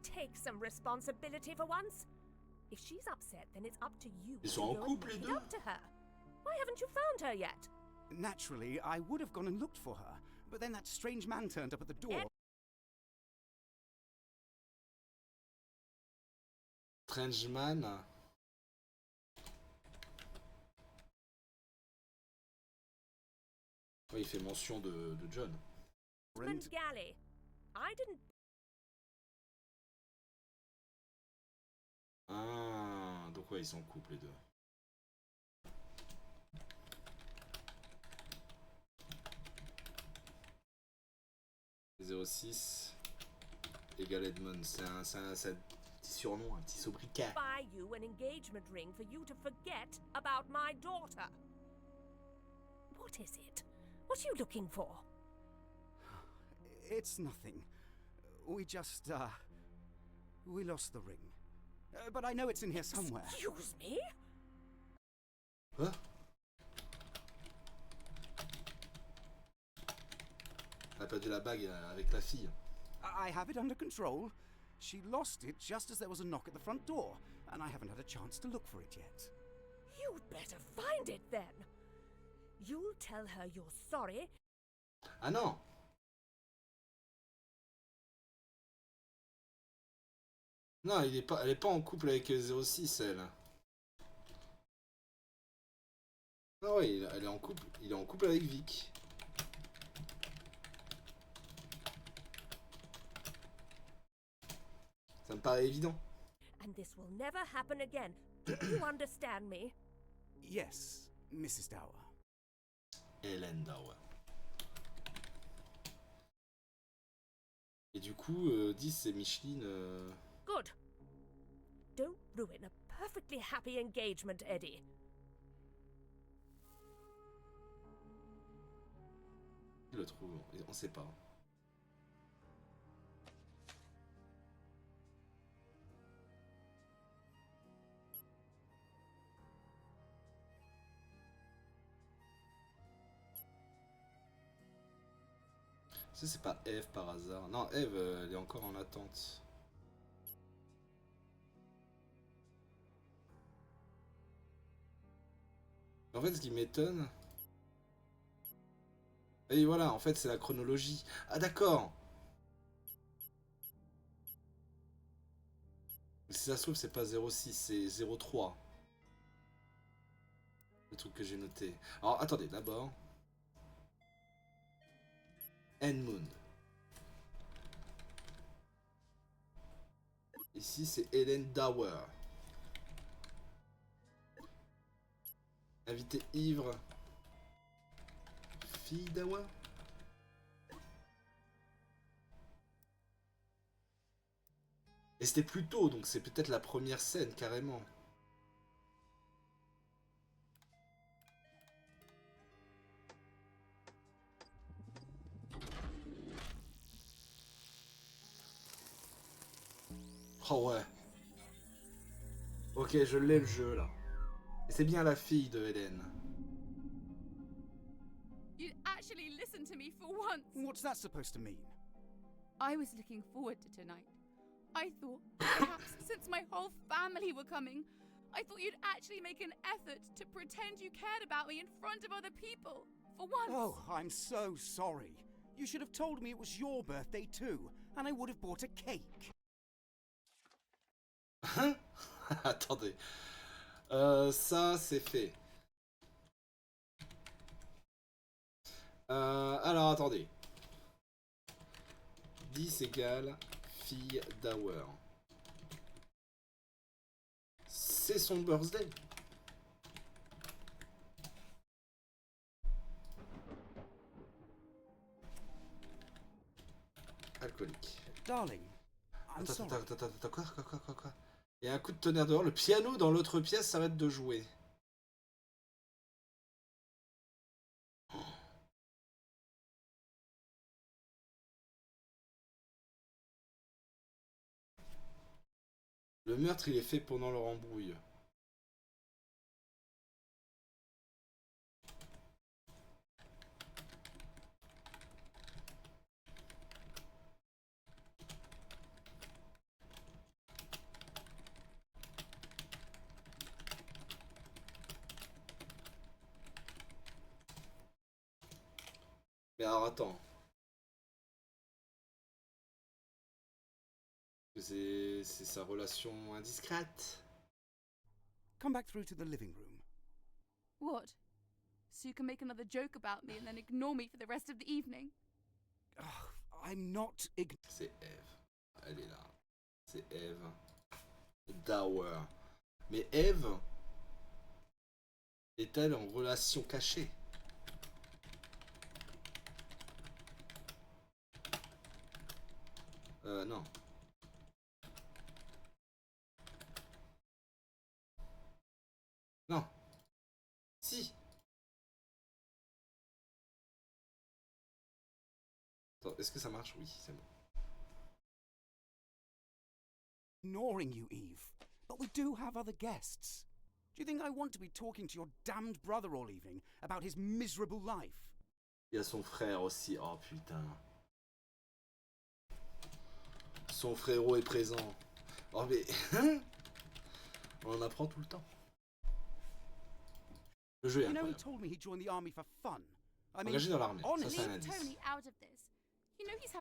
Take some responsibility for once. If she's upset, then it's up to you Ils to sont en go couple, and les make it deux? up to her. Why haven't you found her yet? Naturally, I would have gone and looked for her, but then that strange man turned up at the door. Strange Man. Ouais, il fait mention de John. And Galley. I didn't. Ah, donc ouais, ils sont en couple les deux. « 06 égale Edmond », c'est un petit surnom, un petit sobriquet. Buy you an engagement ring for you to forget about my daughter. What is it? What are you looking for? It's nothing. We just, we lost the ring. But I know it's in here somewhere. Excuse me? Hein? Elle a perdu la bague avec la fille. I have it under control. She lost it just as there was a knock at the front door, and I haven't had a chance to look for it yet. You'd better find it then. You'll tell her you're sorry. Ah non! Non, elle est pas en couple avec 06, elle. Ah oui, elle est en couple. Il est en couple avec Vic. Ça me paraît évident. And this will never happen again. Do you understand me? Yes, Mrs. Dower. Hélène Dower. Et du coup, 10 c'est Micheline. Good. Don't ruin a perfectly happy engagement, Eddie. Je le trouve, on sait pas. Ça c'est pas Eve par hasard. Non, Eve, elle est encore en attente. En fait, ce qui m'étonne... Et voilà, en fait, c'est la chronologie. Ah, d'accord. Si ça se trouve, c'est pas 06, c'est 03. Le truc que j'ai noté. Alors, attendez, d'abord... Moon. Ici, c'est Hélène Dower. Invité ivre. Fille Dower. Et c'était plus tôt, donc c'est peut-être la première scène, carrément. Oh ouais. Ok, je l'ai le jeu là. Et c'est bien la fille de Hélène. You'd actually listen to me for once. What's that supposed to mean? I was looking forward to tonight. I thought, perhaps since my whole family were coming, I thought you'd actually make an effort to pretend you cared about me in front of other people. For once. Oh, I'm so sorry. You should have told me it was your birthday too, and I would have bought a cake. Attendez. Ça, c'est fait. Alors, attendez. 10 égale fille d'Hour. C'est son birthday. Alcoolique. Darling, I'm Attends, sorry. attends, quoi? Il y a un coup de tonnerre dehors. Le piano dans l'autre pièce s'arrête de jouer. Le meurtre, il est fait pendant leur embrouille. Mais alors attends. C'est sa relation indiscrète. Come back through to the living room. What? So you can make another joke about me and then ignore me for the rest of the evening? I'm not C'est Eve. Elle est là. C'est Eve. D'Hour. Mais Eve est-elle en relation cachée? Non. Non. Si. Attends, est-ce que ça marche? Oui, c'est bon. ignoring you, Eve. But we do have other guests. Do you think I want to be talking to your damned brother all evening about his miserable life? Il y a son frère aussi. Oh putain. Son frérot est présent. Oh mais... On en apprend tout le temps. Le jeu est You know, he incroyable. told me he joined the army for fun. I mean, Engagé dans l'armée. Ça, honestly, c'est un Leave indice. Tony out of this. You know he's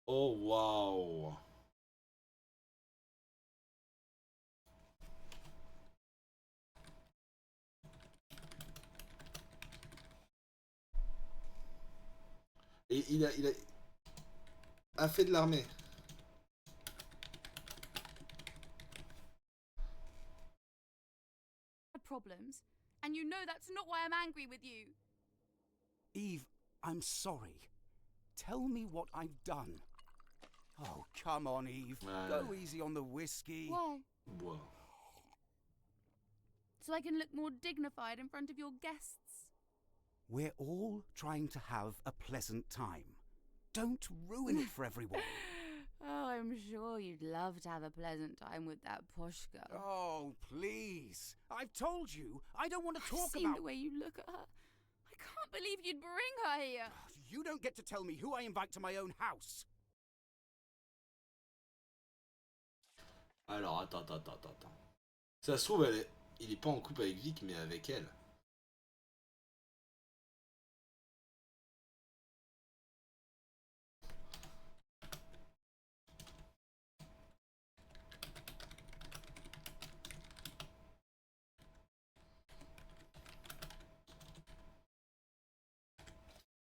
Oh waouh. Et il a fait de l'armée. had problems, and you know that's not why I'm angry with you. Eve, I'm sorry. Tell me what I've done. Oh, come on, Eve. Go easy on the whiskey. Why? Bois. So I can look more dignified in front of your guests. We're all trying to have a pleasant time. Don't ruin it for everyone. Oh, I'm sure you'd love to have a pleasant time with that posh girl. Oh, please. I've told you, I don't want to talk I've seen about... the way you look at her. I can't believe you'd bring her here. You don't get to tell me who I invite to my own house. Alors, attends. Ça se trouve, il est pas en couple avec Vic, mais avec elle.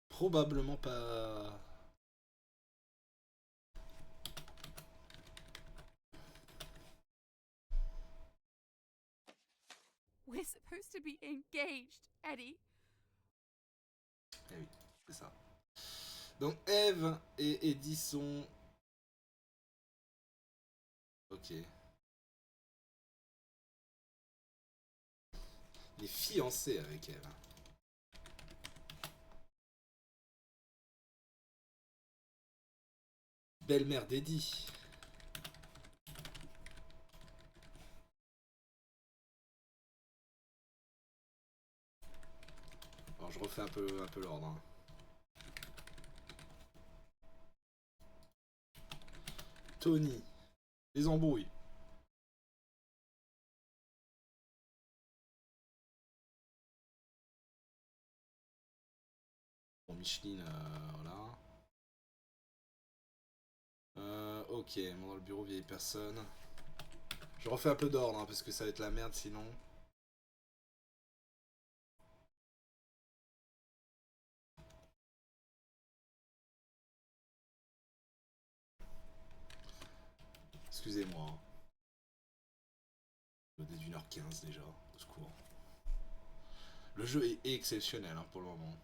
Probablement pas... We're supposed to be engaged, Eddie. Eh oui, c'est ça. Donc Eve et Eddie sont... Ok. Il est fiancé avec Eve. Belle-mère d'Eddie. Alors je refais un peu l'ordre. Hein. Tony. Les embrouilles. Micheline, voilà. Ok, bon, dans le bureau, vieille personne. Je refais un peu d'ordre, hein, parce que ça va être la merde sinon. Excusez-moi. Hein. Dès 1h15 déjà, au secours. Le jeu est exceptionnel hein, pour le moment.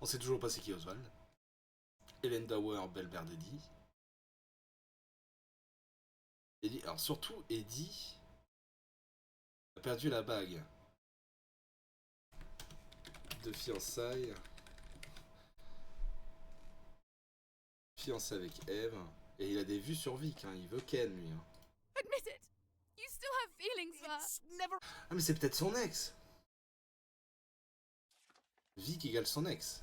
On sait toujours pas c'est qui Oswald. Hélène Dauer, Belbert Eddie. Eddie. Alors surtout Eddie a perdu la bague de fiançailles. Fiancé avec Eve. Et il a des vues sur Vic, hein. Il veut Ken lui. Hein. Admit it. You still have feelings for. Ah mais c'est peut-être son ex. Vic égale son ex.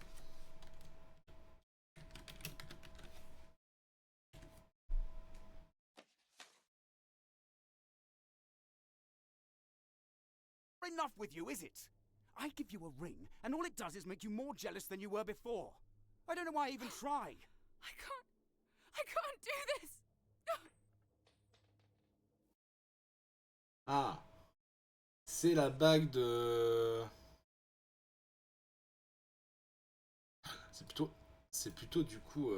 Enough with you, is it? I give you a ring, and all it does is make you more jealous than you were before. I don't know why I even try. I can't do this. Ah. C'est la bague de... C'est plutôt du coup...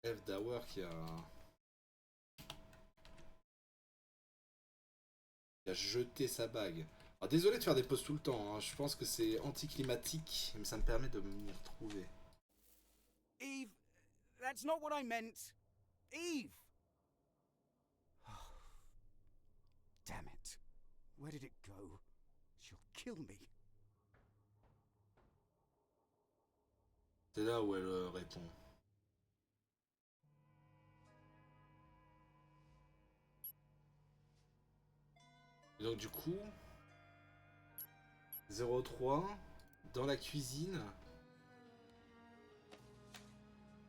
Eve Dauer qui a jeté sa bague. Alors, désolé de faire des pauses tout le temps, hein. Je pense que c'est anticlimatique, mais ça me permet de m'y retrouver. Eve, that's not what I meant. Eve! Damn it. Where did it go? She'll kill me. C'est là où elle répond. Et donc du coup, 03 dans la cuisine.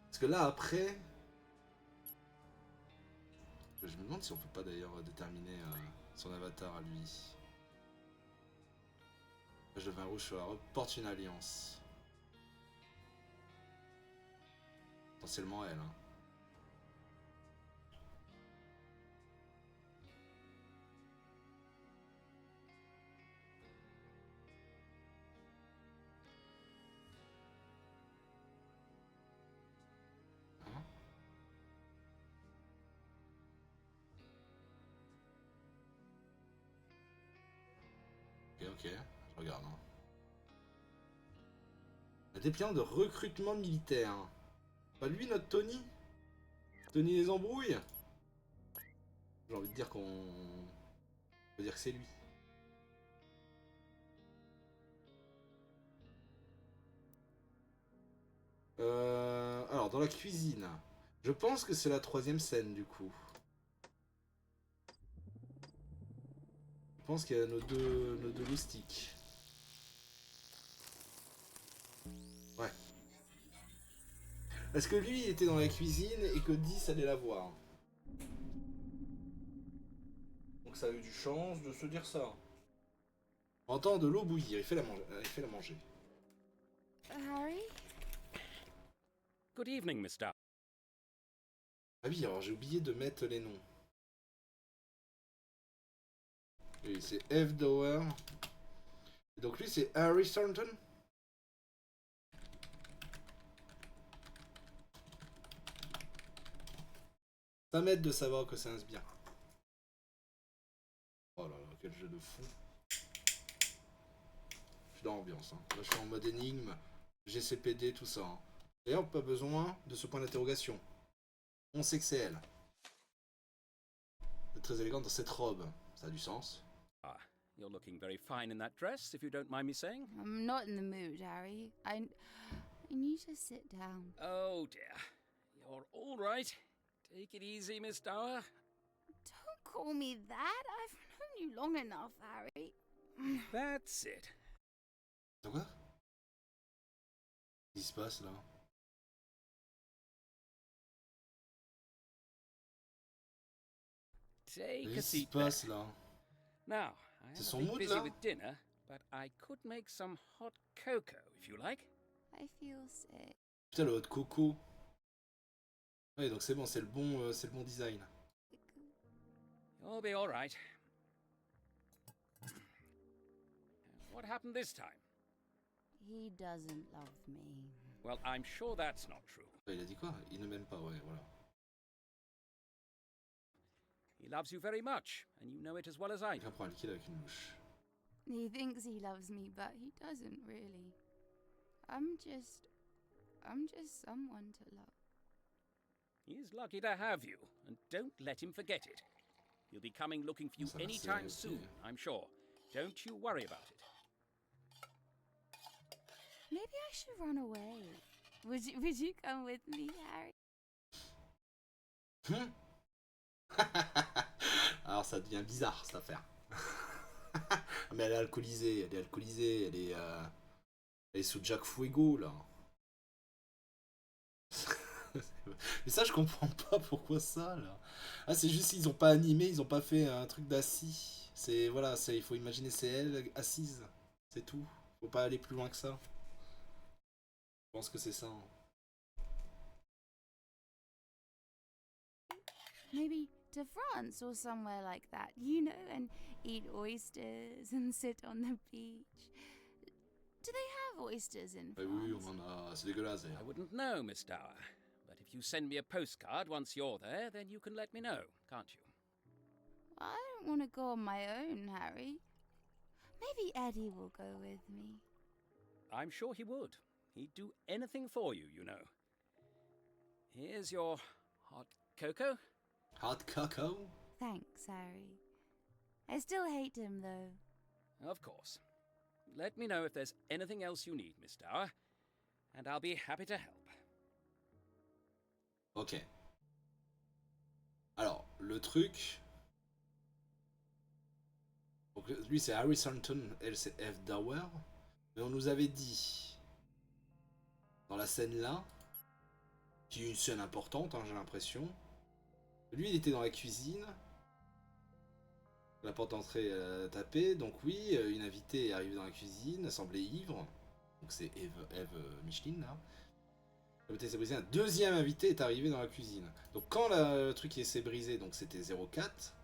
Parce que là après, je me demande si on peut pas d'ailleurs déterminer son avatar à lui. Page de vin rouge sur la robe, porte une alliance. Potentiellement elle. Hein. Ok, je regarde. Hein. Un dépliant de recrutement militaire. Pas lui notre Tony? Tony les embrouilles? J'ai envie de dire qu'on... On peut dire que c'est lui. Alors, dans la cuisine. Je pense que c'est la 3e scène, du coup. Je pense qu'il y a nos deux loustiques. Ouais. Parce que lui, il était dans la cuisine et que 10 allait la voir. Donc ça a eu du chance de se dire ça. On entend de l'eau bouillir, il fait la manger. Harry? Good evening, Miss Dauer. Ah oui, alors j'ai oublié de mettre les noms. Et c'est Eve Dauer. Et donc lui, c'est Harry Thornton. Ça m'aide de savoir que c'est un sbire. Oh là là, quel jeu de fou. Je suis dans l'ambiance. Hein. Là, je suis en mode énigme, GCPD, tout ça. Hein. D'ailleurs, pas besoin de ce point d'interrogation. On sait que c'est elle. Elle est très élégante dans cette robe. Ça a du sens. Ah, you're looking very fine in that dress, if you don't mind me saying. I'm not in the mood, Harry. I need to sit down. Oh dear. You're all right. Take it easy, Miss Dauer. Don't call me that. I've known you long enough, Harry. That's it. De quoi? Qu'est-ce qui se passe là? Take a Qu'est-ce qui se seat there. passe là? Now, I C'est am son a bit mood, busy là? with dinner, but I could make some hot cocoa if you like. I feel sick. Putain, le hot coco. Ouais, donc c'est bon, c'est le bon design. You'll be all right. What happened this time? He doesn't love me. Well, I'm sure that's not true. Il a dit quoi? Il ne m'aime pas, ouais, voilà. He loves you very much, and you know it as well as I do. Quelqu'un prend un liquide avec une mouche. He thinks he loves me, but he doesn't really. I'm just someone to love. He's lucky to have you, and don't let him forget it. He'll be coming looking for you Ça va, anytime c'est- soon, I'm sure. Don't you worry about it. Maybe I should run away. Would you come with me, Harry? Alors ça devient bizarre cette affaire. Mais elle est alcoolisée, elle est sous Jack Fuego là. Mais ça je comprends pas pourquoi ça là. Ah c'est juste ils ont pas animé, ils ont pas fait un truc d'assis. C'est voilà, il faut imaginer c'est elle assise, c'est tout. Faut pas aller plus loin que ça. Je pense que c'est ça. Hein. Maybe to France or somewhere like that, you know, and eat oysters and sit on the beach. Do they have oysters in Oui, France? on en a, c'est dégueulasse. I wouldn't know, Miss Dower. But if you send me a postcard once you're there, then you can let me know, can't you? I don't want to go on my own, Harry. Maybe Eddie will go with me. I'm sure he would. He'd do anything for you, you know. Here's your hot cocoa. Hot cocoa? Thanks, Harry. I still hate him, though. Of course. Let me know if there's anything else you need, Miss Dower, and I'll be happy to help. Ok. Alors, le truc... Donc, lui, c'est Harry Thornton, elle, c'est F. Dower. Mais on nous avait dit, dans la scène là, qui est une scène importante, hein, j'ai l'impression. Lui, il était dans la cuisine. La porte d'entrée tapée. Donc oui, une invitée est arrivée dans la cuisine, elle semblait ivre. Donc c'est Eve Michelin, là. La bouteille s'est brisée. Un deuxième invité est arrivé dans la cuisine. Donc quand le truc s'est brisé, donc c'était 04.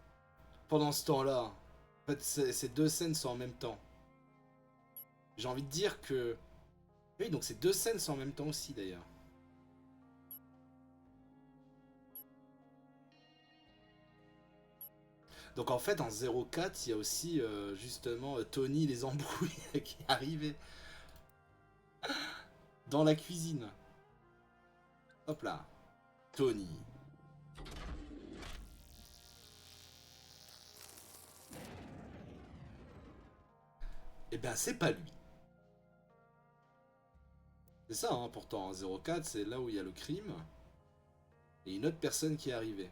Pendant ce temps-là, en fait, ces deux scènes sont en même temps. J'ai envie de dire que... Oui, donc ces deux scènes sont en même temps aussi, d'ailleurs. Donc en fait, en 04, il y a aussi justement Tony les embrouilles qui est arrivé dans la cuisine. Hop là. Tony. Eh ben, c'est pas lui. C'est ça, hein, pourtant. 04, c'est là où il y a le crime. Et une autre personne qui est arrivée.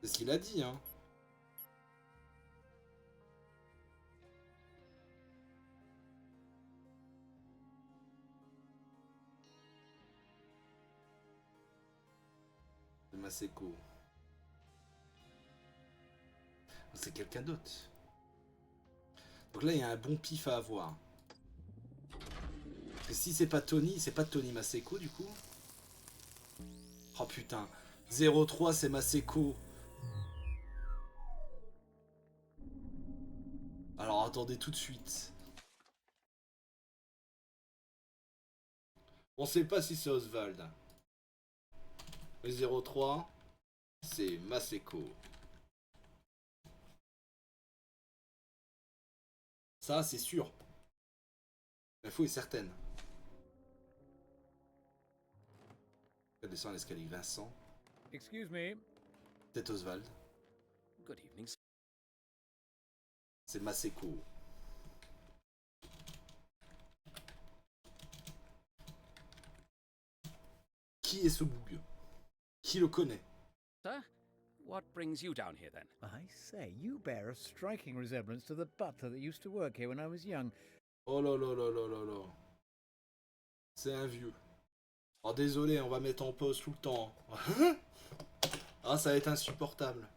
C'est ce qu'il a dit, hein. C'est Maseko. C'est quelqu'un d'autre. Donc là, il y a un bon pif à avoir. Parce que si c'est pas Tony Maseko, du coup. Oh putain. 03, c'est Maseko. Alors attendez tout de suite. On sait pas si c'est Oswald. Le 03, c'est Maseko. Ça, c'est sûr. L'info est certaine. Elle descend l'escalier. Vincent. Excuse me. Peut-être Oswald. Good evening, sir. C'est Maseko. Qui est ce boug? Qui le connaît? What brings you down here then? I say, you bear a striking resemblance to the butler that used to work here when I was young. Oh là là là là là là. C'est un vieux. Oh désolé, on va mettre en pause tout le temps. Ah, ça va être insupportable.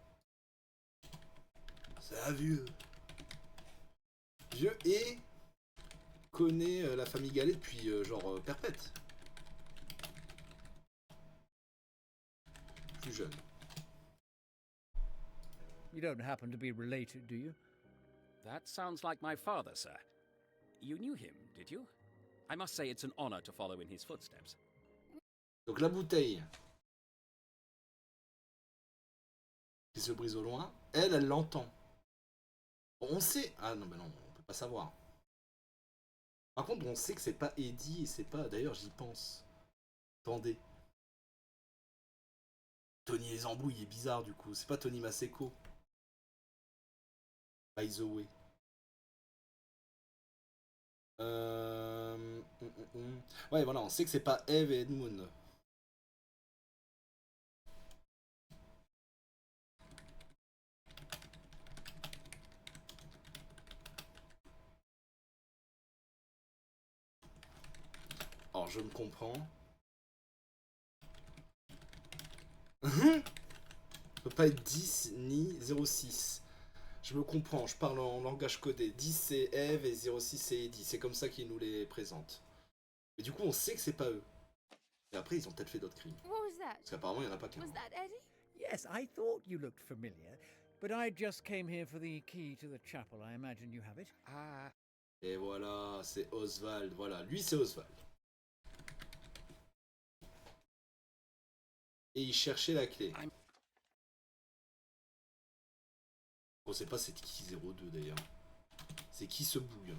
C'est un vieux. Vieux et connaît la famille Gallet depuis genre perpète. Plus jeune. You don't happen to be related, do you? That sounds like my father, sir. You knew him, did you? I must say it's an honor to follow in his footsteps. Donc la bouteille qui se brise au loin, elle l'entend. On sait... Ah non, mais non, on peut pas savoir. Par contre, on sait que c'est pas Eddie et c'est pas... D'ailleurs, j'y pense. Attendez. Tony les embrouilles est bizarre du coup. C'est pas Tony Maseko. By the way. Ouais, voilà, on sait que c'est pas Eve et Edmund. Alors, je me comprends. Peut pas être 10 ni 06. Je me comprends, je parle en langage codé. 10 c'est Eve et 06 c'est Eddie. C'est comme ça qu'ils nous les présentent. Mais du coup, on sait que c'est pas eux. Et après, ils ont peut-être fait d'autres crimes. What was that? Parce qu'apparemment, il n'y en a pas qu'un. Was that Eddie? Yes, I thought you looked familiar, but I just came here for the key to the chapel. I imagine you have it. Ah. Et voilà, c'est Oswald. Voilà, lui c'est Oswald. Et il cherchait la clé. On sait pas c'est qui 02 d'ailleurs. C'est qui ce bouille?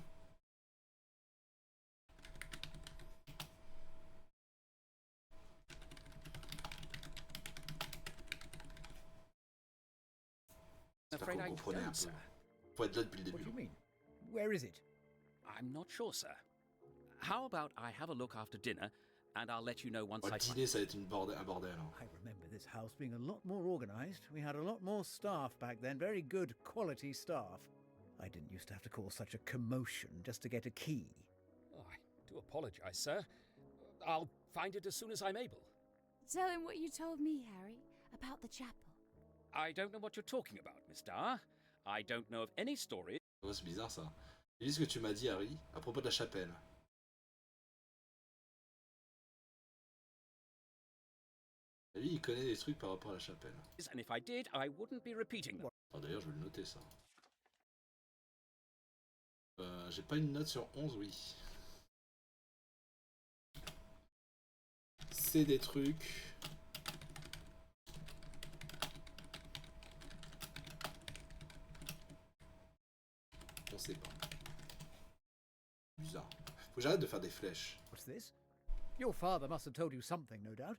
Afraid I comprenez un don't, peu. sir. Faut être là depuis le What do début. you mean? Where is it? I'm not sure, sir. How about I have a look after dinner, and I'll let you know once Oh, I le find dîner, ça va être un bordel. Hein. I remember this house being a lot more organized. We had a lot more staff back then, very good quality staff. I didn't used to have to cause such a commotion just to get a key. Oh, I do apologize, sir. I'll find it as soon as I'm able. Tell him what you told me, Harry, about the chapel. I don't know what you're talking about, Miss Dar. I don't know of any story. Oh, c'est bizarre ça. Dis ce que tu m'as dit, Harry, à propos de la chapelle. Lui, il connaît des trucs par rapport à la chapelle. And if I did, I wouldn't be repeating them. Oh, d'ailleurs, je vais le noter ça. J'ai pas une note sur 11, oui. C'est des trucs. On sait pas. Bizarre. Faut que j'arrête de faire des flèches. What's this? Your father must have told you something, no doubt.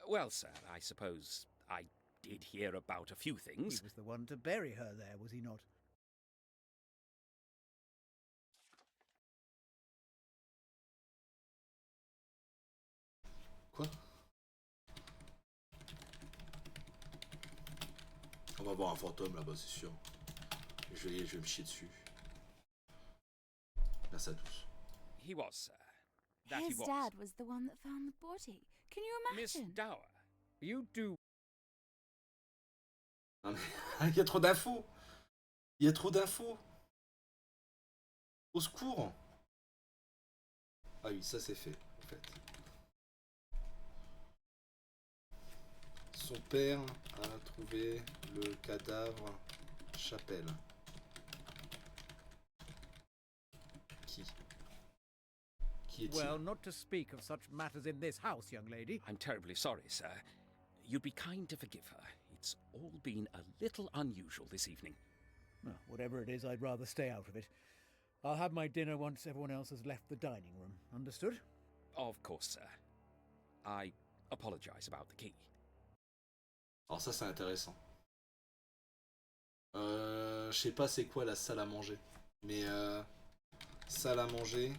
Well, sir, I suppose I did hear about a few He things. was the one to bury her there, was he not? Quoi? On va voir un fantôme là-bas, c'est sûr. Je vais me chier dessus. Merci à tous. He was, sir. That His he was. dad was the one that found the body. Can you Miss imagine? Dower. You do. Non mais, il y a trop d'infos. Il y a trop d'infos. Au secours. Ah oui, ça c'est fait, en fait. Son père a trouvé le cadavre chapelle. Qui est-il? Well, not to speak of such matters in this house, young lady. I'm terribly sorry, sir. You'd be kind to forgive her. It's all been a little unusual this evening. Well, whatever it is, I'd rather stay out of it. I'll have my dinner once everyone else has left the dining room. Understood? Of course, sir. I apologize about the key. Alors ça c'est intéressant. Je sais pas c'est quoi la salle à manger. Mais salle à manger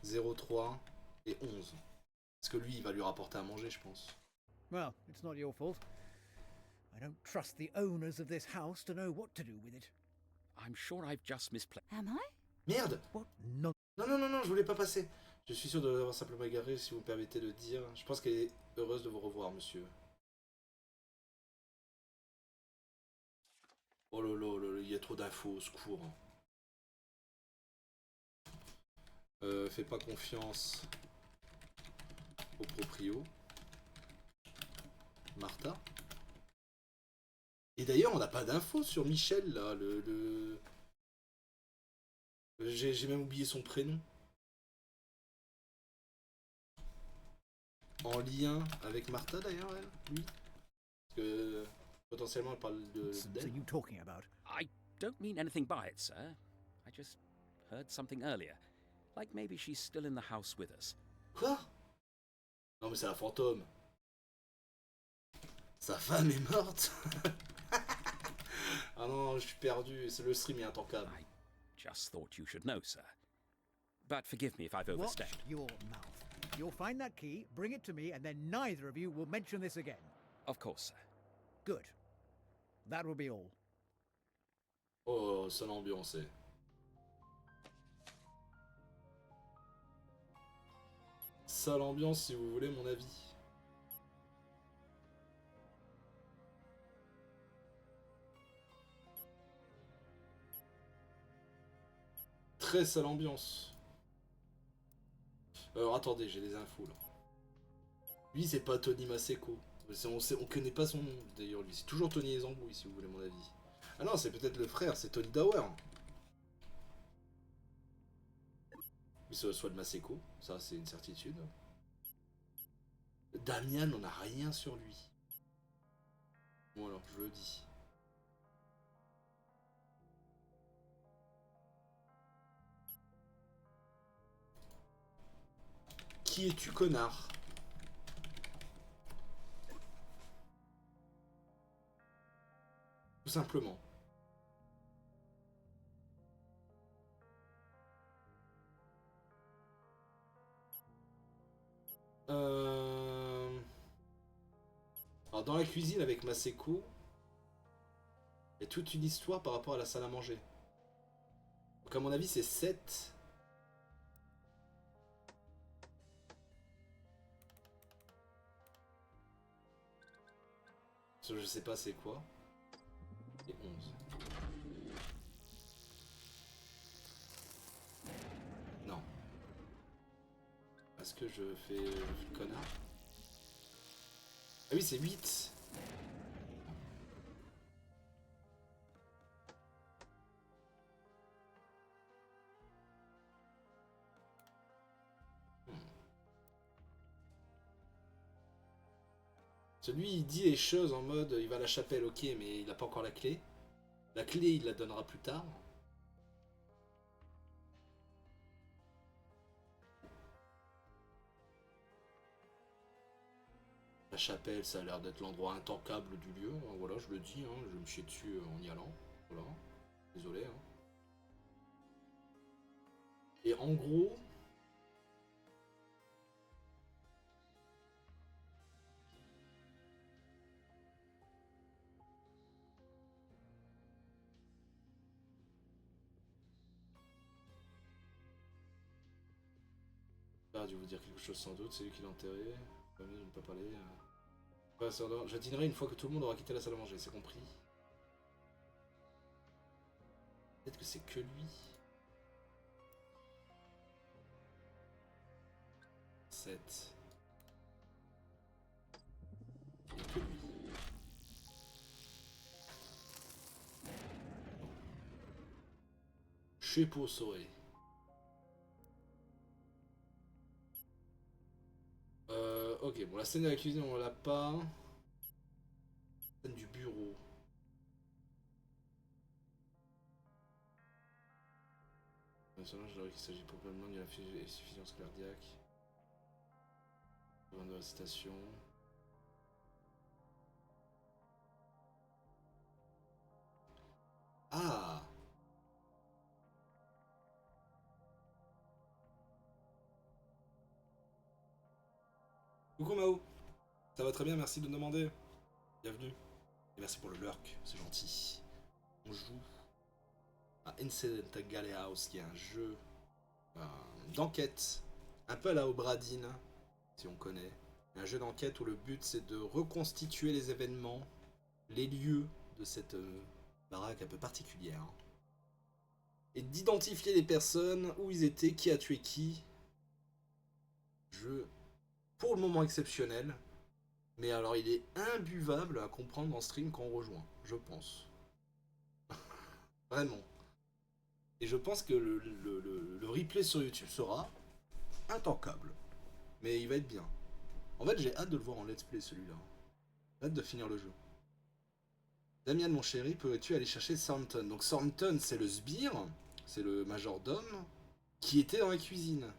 03 et 11. Parce que lui il va lui rapporter à manger je pense. Well, it's not your fault. I don't trust the owners of this house to know what to do with it. I'm sure I've just misplaced. Am I? Merde! What non... Non, je voulais pas passer. Je suis sûr de l'avoir simplement égaré, si vous me permettez de dire. Je pense qu'elle est heureuse de vous revoir, monsieur. Oh là là, là, il y a trop d'infos, au secours. Fais pas confiance au proprio. Martha. Et d'ailleurs, on n'a pas d'infos sur Michel, là, J'ai même oublié son prénom. En lien avec Martha, d'ailleurs, elle, lui. Parce que potentiellement, elle parle de... What are you talking about? I don't mean anything by it, sir. I just heard something earlier. Like maybe she's still in the house with us. Quoi? Non, mais c'est la fantôme. Sa femme est morte. Ah non, je suis perdu. C'est le stream est intankable. I just thought you should know, sir. But forgive me if I've Watch overstepped. your mouth. You'll find that key, bring it to me, and then neither of you will mention this again. Of course, sir. Good. That will be all. Oh, sale ambiance. Sale ambiance, si vous voulez mon avis. Très sale ambiance. Alors attendez, j'ai des infos là. Lui c'est pas Tony Maseko. On connaît pas son nom d'ailleurs lui. C'est toujours Tony les embrouilles si vous voulez mon avis. Ah non, c'est peut-être le frère, c'est Tony Dower. Mais ce soit de Maseko, ça c'est une certitude. Damian, on n'a rien sur lui. Bon alors, je le dis. Qui es-tu, connard? Tout simplement. Alors dans la cuisine avec Maseko, il y a toute une histoire par rapport à la salle à manger. Donc à mon avis c'est 7. Je sais pas c'est quoi. Et 11. Non. Est-ce que je fais le connard? Ah oui, c'est 8. Celui il dit les choses en mode il va à la chapelle, ok, mais il a pas encore la clé. La clé il la donnera plus tard. La chapelle, ça a l'air d'être l'endroit intankable du lieu. Voilà, je le dis, hein, je vais me chier dessus en y allant. Voilà, désolé. Hein. Et en gros... Ah, dû vous dire quelque chose sans doute, c'est lui qui l'a enterré. Je ne peux pas parler. Ouais, je dînerai une fois que tout le monde aura quitté la salle à manger, c'est compris. Peut-être que c'est que lui. 7. Et que lui. Je sais pas sauver. Ok, bon, la scène de la cuisine, on l'a pas. La scène du bureau. Maintenant, je dirais qu'il s'agit probablement d'une insuffisance cardiaque. De la station. Ah! Coucou Mao, ça va très bien, merci de me demander. Bienvenue. Merci pour le lurk, c'est gentil. On joue à Incident Gallehouse, qui est un jeu d'enquête, un peu à la Obradine, si on connaît. Un jeu d'enquête où le but c'est de reconstituer les événements, les lieux de cette baraque un peu particulière. Et d'identifier les personnes, où ils étaient, qui a tué qui. Jeu pour le moment exceptionnel. Mais alors il est imbuvable à comprendre en stream quand on rejoint, je pense. Vraiment. Et je pense que le replay sur YouTube sera intankable. Mais il va être bien. En fait, j'ai hâte de le voir en let's play celui-là. J'ai hâte de finir le jeu. Damien, mon chéri, peux-tu aller chercher Thornton? Donc Thornton, c'est le sbire, c'est le majordome, qui était dans la cuisine.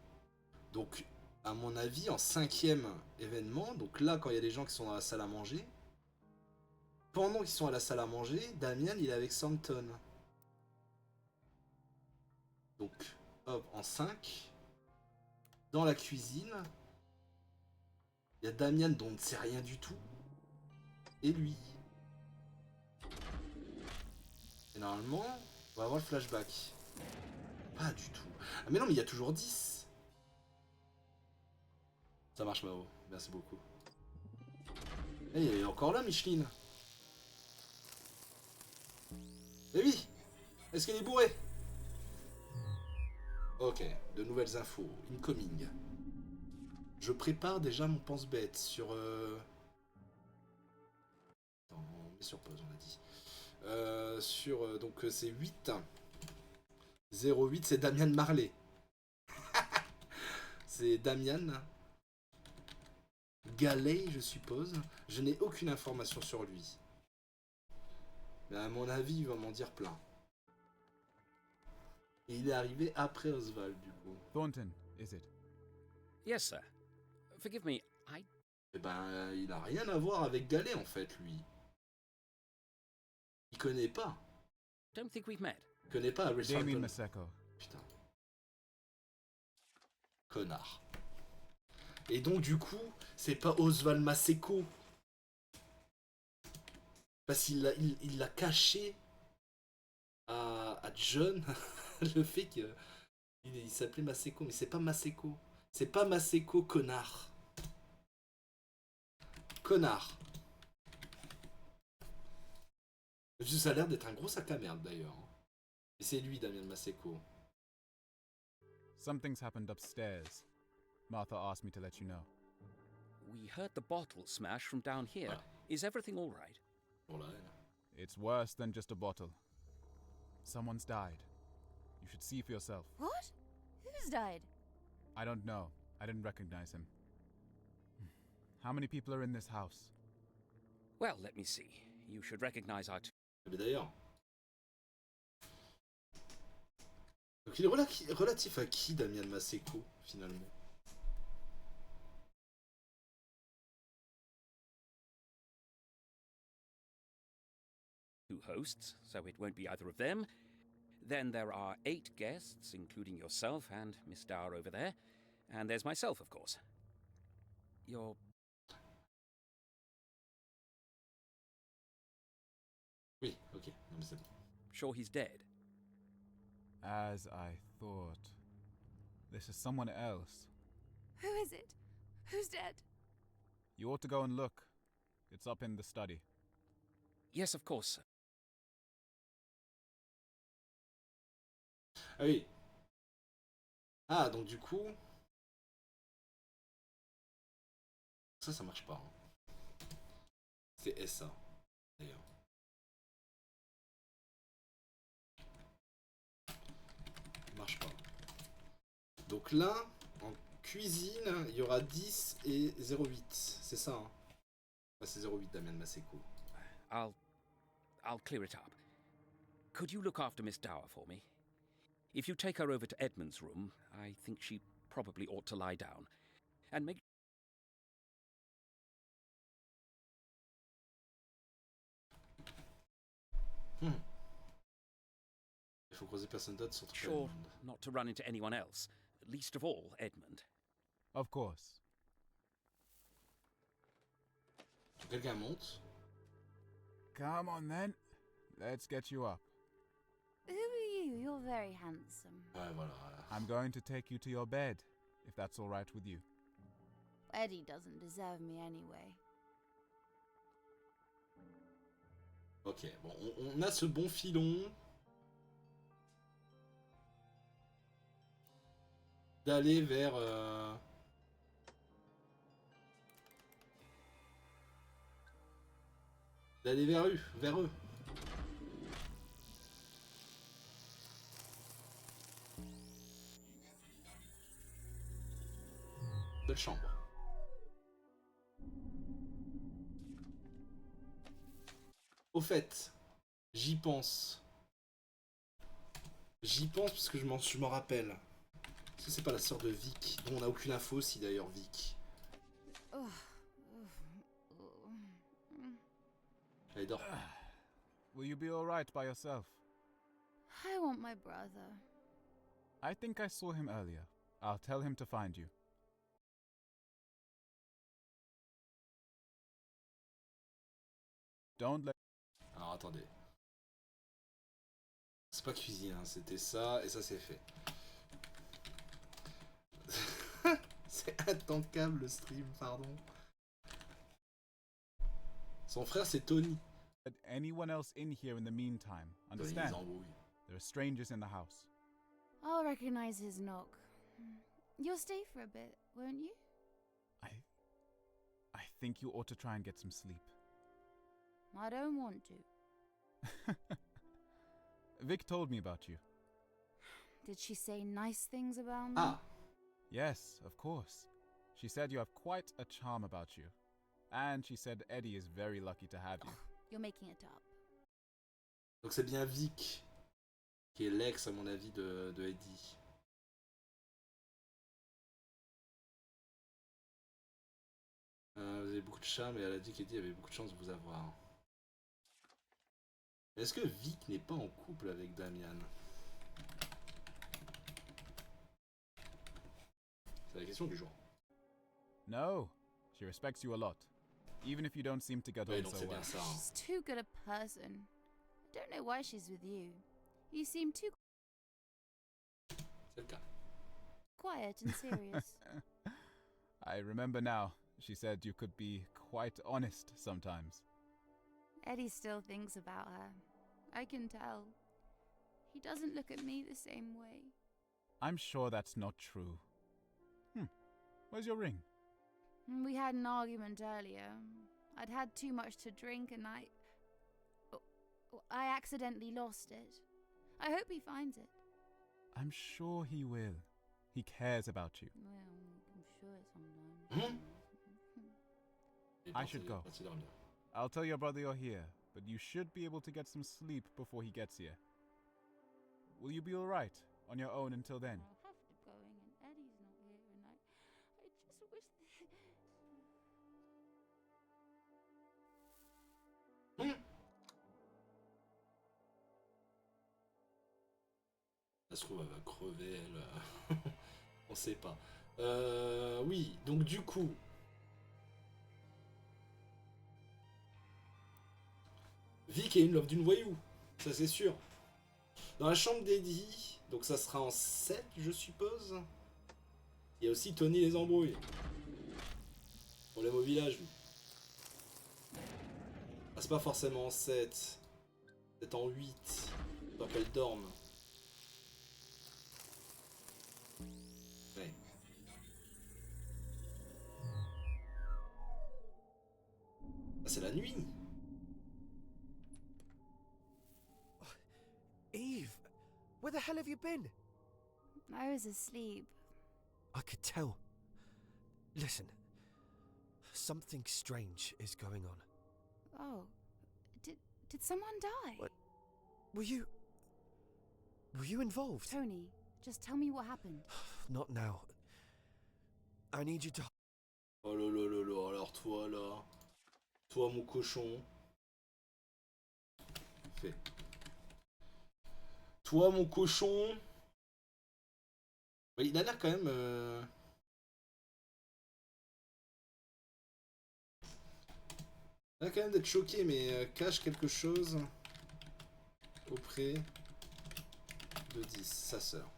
Donc, à mon avis, en 5e événement, donc là, quand il y a des gens qui sont dans la salle à manger, pendant qu'ils sont à la salle à manger, Damien, il est avec Thornton. Donc, hop, en 5, dans la cuisine, il y a Damien dont on ne sait rien du tout, et lui. Et normalement, on va avoir le flashback. Pas du tout. Ah mais non, mais il y a toujours 10. Ça marche, Mao. Merci beaucoup. Et il est encore là, Micheline. Eh oui. Est-ce qu'elle est bourrée? Ok, de nouvelles infos. Incoming. Je prépare déjà mon pense-bête sur... Attends, on met sur pause, on a dit. Donc c'est 8. 08, c'est Damian Marley. C'est Damian Gallet, je suppose. Je n'ai aucune information sur lui. Mais à mon avis, il va m'en dire plein. Et il est arrivé après Oswald, du coup. Thornton, is it? Yes, sir. Forgive me, Eh ben, il a rien à voir avec Gallet, en fait, lui. Il connaît pas. Don't think we've met. Il connaît pas Harry Damien Thornton. Maseko. Putain. Connard. Et donc, du coup, c'est pas Oswald Maseko. Parce qu'il l'a caché à John le fait qu'il s'appelait Maseko. Mais c'est pas Maseko. C'est pas Maseko, connard. Connard. Ça a l'air d'être un gros sac à merde d'ailleurs. Et c'est lui, Damien Maseko. Something's happened upstairs. Martha asked me to let you know. We heard the bottle smash from down here. Voilà. Is everything all right? Voilà. It's worse than just a bottle. Someone's died. You should see for yourself. What? Who's died? I don't know. I didn't recognize him. How many people are in this house? Well, let me see. You should recognize our Mais d'ailleurs. Donc il est relatif à qui, Damien Maseko, finalement? two hosts, so it won't be either of them. Then there are 8 guests, including yourself and Miss Dower over there. And there's myself, of course. You're... Oui, ok. Non, mais c'est bon. Sure he's dead? As I thought. This is someone else. Who is it? Who's dead? You ought to go and look. It's up in the study. Yes, of course. Ah oui. Ah, donc du coup... Ça marche pas. Hein. C'est SA, d'ailleurs. Ça marche pas. Donc là, en cuisine, il y aura 10 et 08. C'est ça, hein. Ah, c'est 08, Damien Maseko. I'll clear it up. Could you look after Miss Dower for me? If you take her over to Edmund's room, I think she probably ought to lie down. And make... Il faut croiser personne d'autre surtout Sure, Edmund. not to run into anyone else. Least of all, Edmund. Of Come on then. Let's get you up. Who are you? You're very handsome. Ouais, voilà. I'm going to take you to your bed, if that's all right with you. Eddie doesn't deserve me anyway. Ok, bon, on a ce bon filon d'aller vers... d'aller vers eux. Belle chambre. Au fait, j'y pense. J'y pense parce que je m'en rappelle. Est-ce que c'est pas la sœur de Vic, dont on n'a aucune info aussi d'ailleurs, Vic. Allez, dors. Will you be all right by yourself? I want my brother. I think I saw him earlier. I'll tell him to find you. Don't let... Alors attendez. C'est pas cuisine, hein. C'était ça et ça c'est fait. C'est intankable le stream, pardon. Son frère c'est Tony. Let anyone else in here in the meantime. Understand? There are strangers in the house. I'll recognize his knock. You'll stay for a bit, won't you? I think you ought to try and get some sleep. I don't want to. Vic told me about you. Did she say nice things about me? Ah. Yes, of course. She said you have quite a charm about you. And she said Eddie is very lucky to have you. You're making it up. Donc c'est bien Vic, qui est l'ex à mon avis de Eddie. Vous avez beaucoup de charme et elle a dit qu'Eddie avait beaucoup de chance de vous avoir. Est-ce que Vic n'est pas en couple avec Damian? C'est la question du jour. No, she respects you a lot. Even if you don't seem to get on so well. She's too good a person. I don't know why she's with you. You seem too C'est le cas. quiet and serious. I remember now. She said you could be quite honest sometimes. Eddie still thinks about her. I can tell. He doesn't look at me the same way. I'm sure that's not true. Where's your ring? We had an argument earlier. I'd had too much to drink and I accidentally lost it. I hope he finds it. I'm sure he will. He cares about you. Well, I'm sure sometimes. I should go. I'll tell your brother you're here, but you should be able to get some sleep before he gets here. Will you be all right on your own until then? I'll have to go and Eddie's not here and I just wish Ça se trouve, elle va crever, elle. On sait pas. Oui, donc du coup. Vic est une love d'une voyou, ça c'est sûr. Dans la chambre d'Eddie, donc ça sera en 7, je suppose. Il y a aussi Tony les embrouilles. Problème au village. Ah, c'est pas forcément en 7. C'est en 8. Tant qu'elle dorme. Ouais. Ah, c'est la nuit. Eve, where the hell have you been? I was asleep. I could tell. Listen, something strange is going on. Oh, did someone die? What? Were you involved? Tony, just tell me what happened. Not now. I need you to... Oh là là là là, alors toi là. Toi mon cochon. Fais. Toi mon cochon. Il a l'air quand même... Elle a quand même d'être choquée, mais cache quelque chose auprès de 10, sa sœur.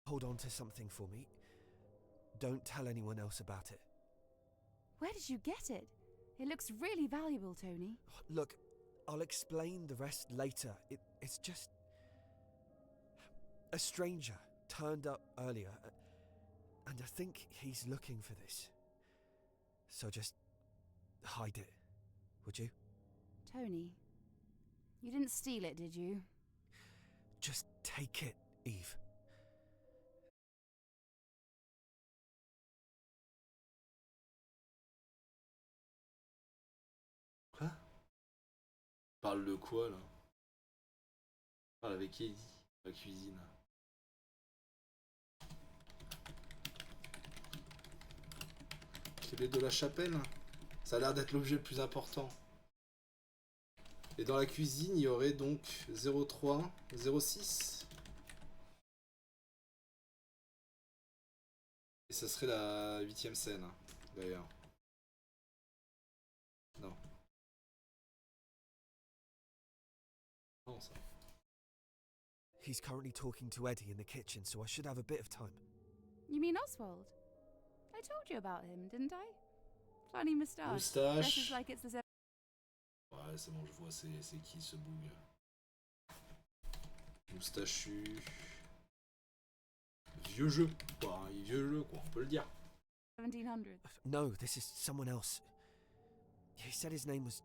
Hold on to something for me. Don't tell anyone else about it. Where did you get it? It looks really valuable, Tony. Look, I'll explain the rest later. It's just... A stranger turned up earlier, and I think he's looking for this. So just hide it, would you? Tony, you didn't steal it, did you? Just take it, Eve. Quoi? Parle de quoi là? Parle avec Eddie, la cuisine. Clé de la chapelle? Ça a l'air d'être l'objet le plus important. Et dans la cuisine, il y aurait donc 03, 06. Et ça serait la 8ème scène, d'ailleurs. Non. Non, ça. He's currently talking to Eddie in the kitchen, so I should have a bit of time. You mean Oswald? I told you about him, didn't I? Funny moustache. Moustache. Dresses like it's the Ouais, c'est bon, je vois, c'est qui ce boug? Moustachu. Vieux jeu, quoi. Un vieux jeu, quoi, on peut le dire. 1700s. No, this is someone else. He said his name was...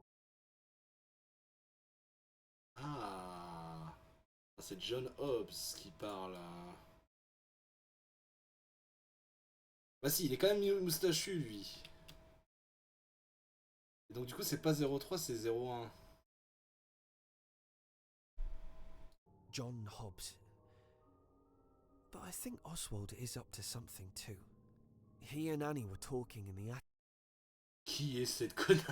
Ah, c'est John Hobbs qui parle. Bah si, il est quand même moustachu, lui. Et donc du coup, c'est pas 03, c'est 01. John Hobbs. But I think Oswald is up to something too. He and Annie were talking in the attic. Qui est cette connasse?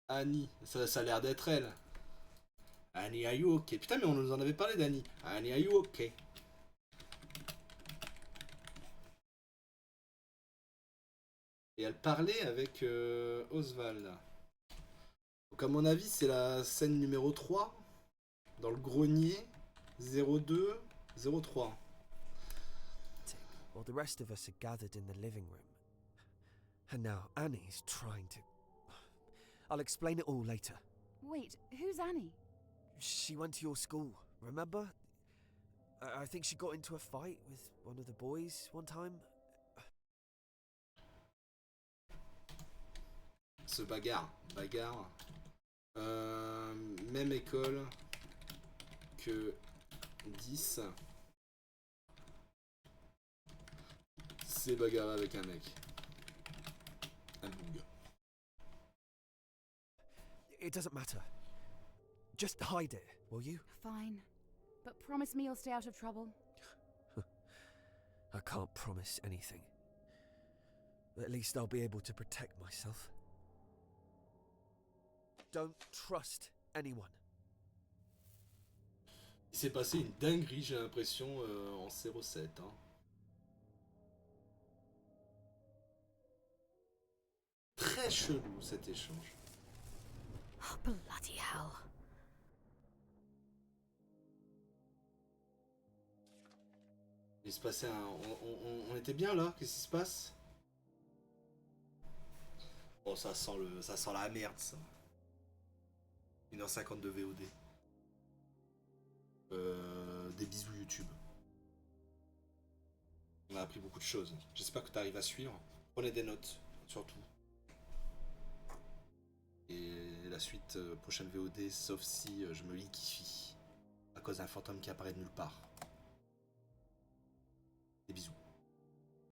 Annie, ça a l'air d'être elle. Annie, are you okay? Putain, mais on nous en avait parlé d'Annie. Annie, are you okay? Et elle parlait avec Oswald. Donc à mon avis, c'est la scène numéro 3. Dans le grenier. 02, 03. While the rest of us are gathered in the living room. And now Annie's trying to... I'll explain it all later. Wait, who's Annie? She went to your school, remember? I think she got into a fight with one of the boys one time. Se bagarre. Même école que 10. C'est bagarre avec un mec. Un boug. It doesn't matter. Just hide it, will you? Fine. But promise me you'll stay out of trouble. I can't promise anything. At least I'll be able to protect myself. Don't trust anyone. Il s'est passé une dinguerie, j'ai l'impression, en 07. Hein. Très chelou cet échange. Oh, bloody hell. Il se passait un... On était bien là? Qu'est-ce qui se passe? Oh, ça sent la merde, ça. 1h50 de VOD. Des bisous YouTube. On a appris beaucoup de choses. J'espère que tu arrives à suivre. Prenez des notes, surtout. Et la suite, prochaine VOD, sauf si je me liquifie à cause d'un fantôme qui apparaît de nulle part. Des bisous.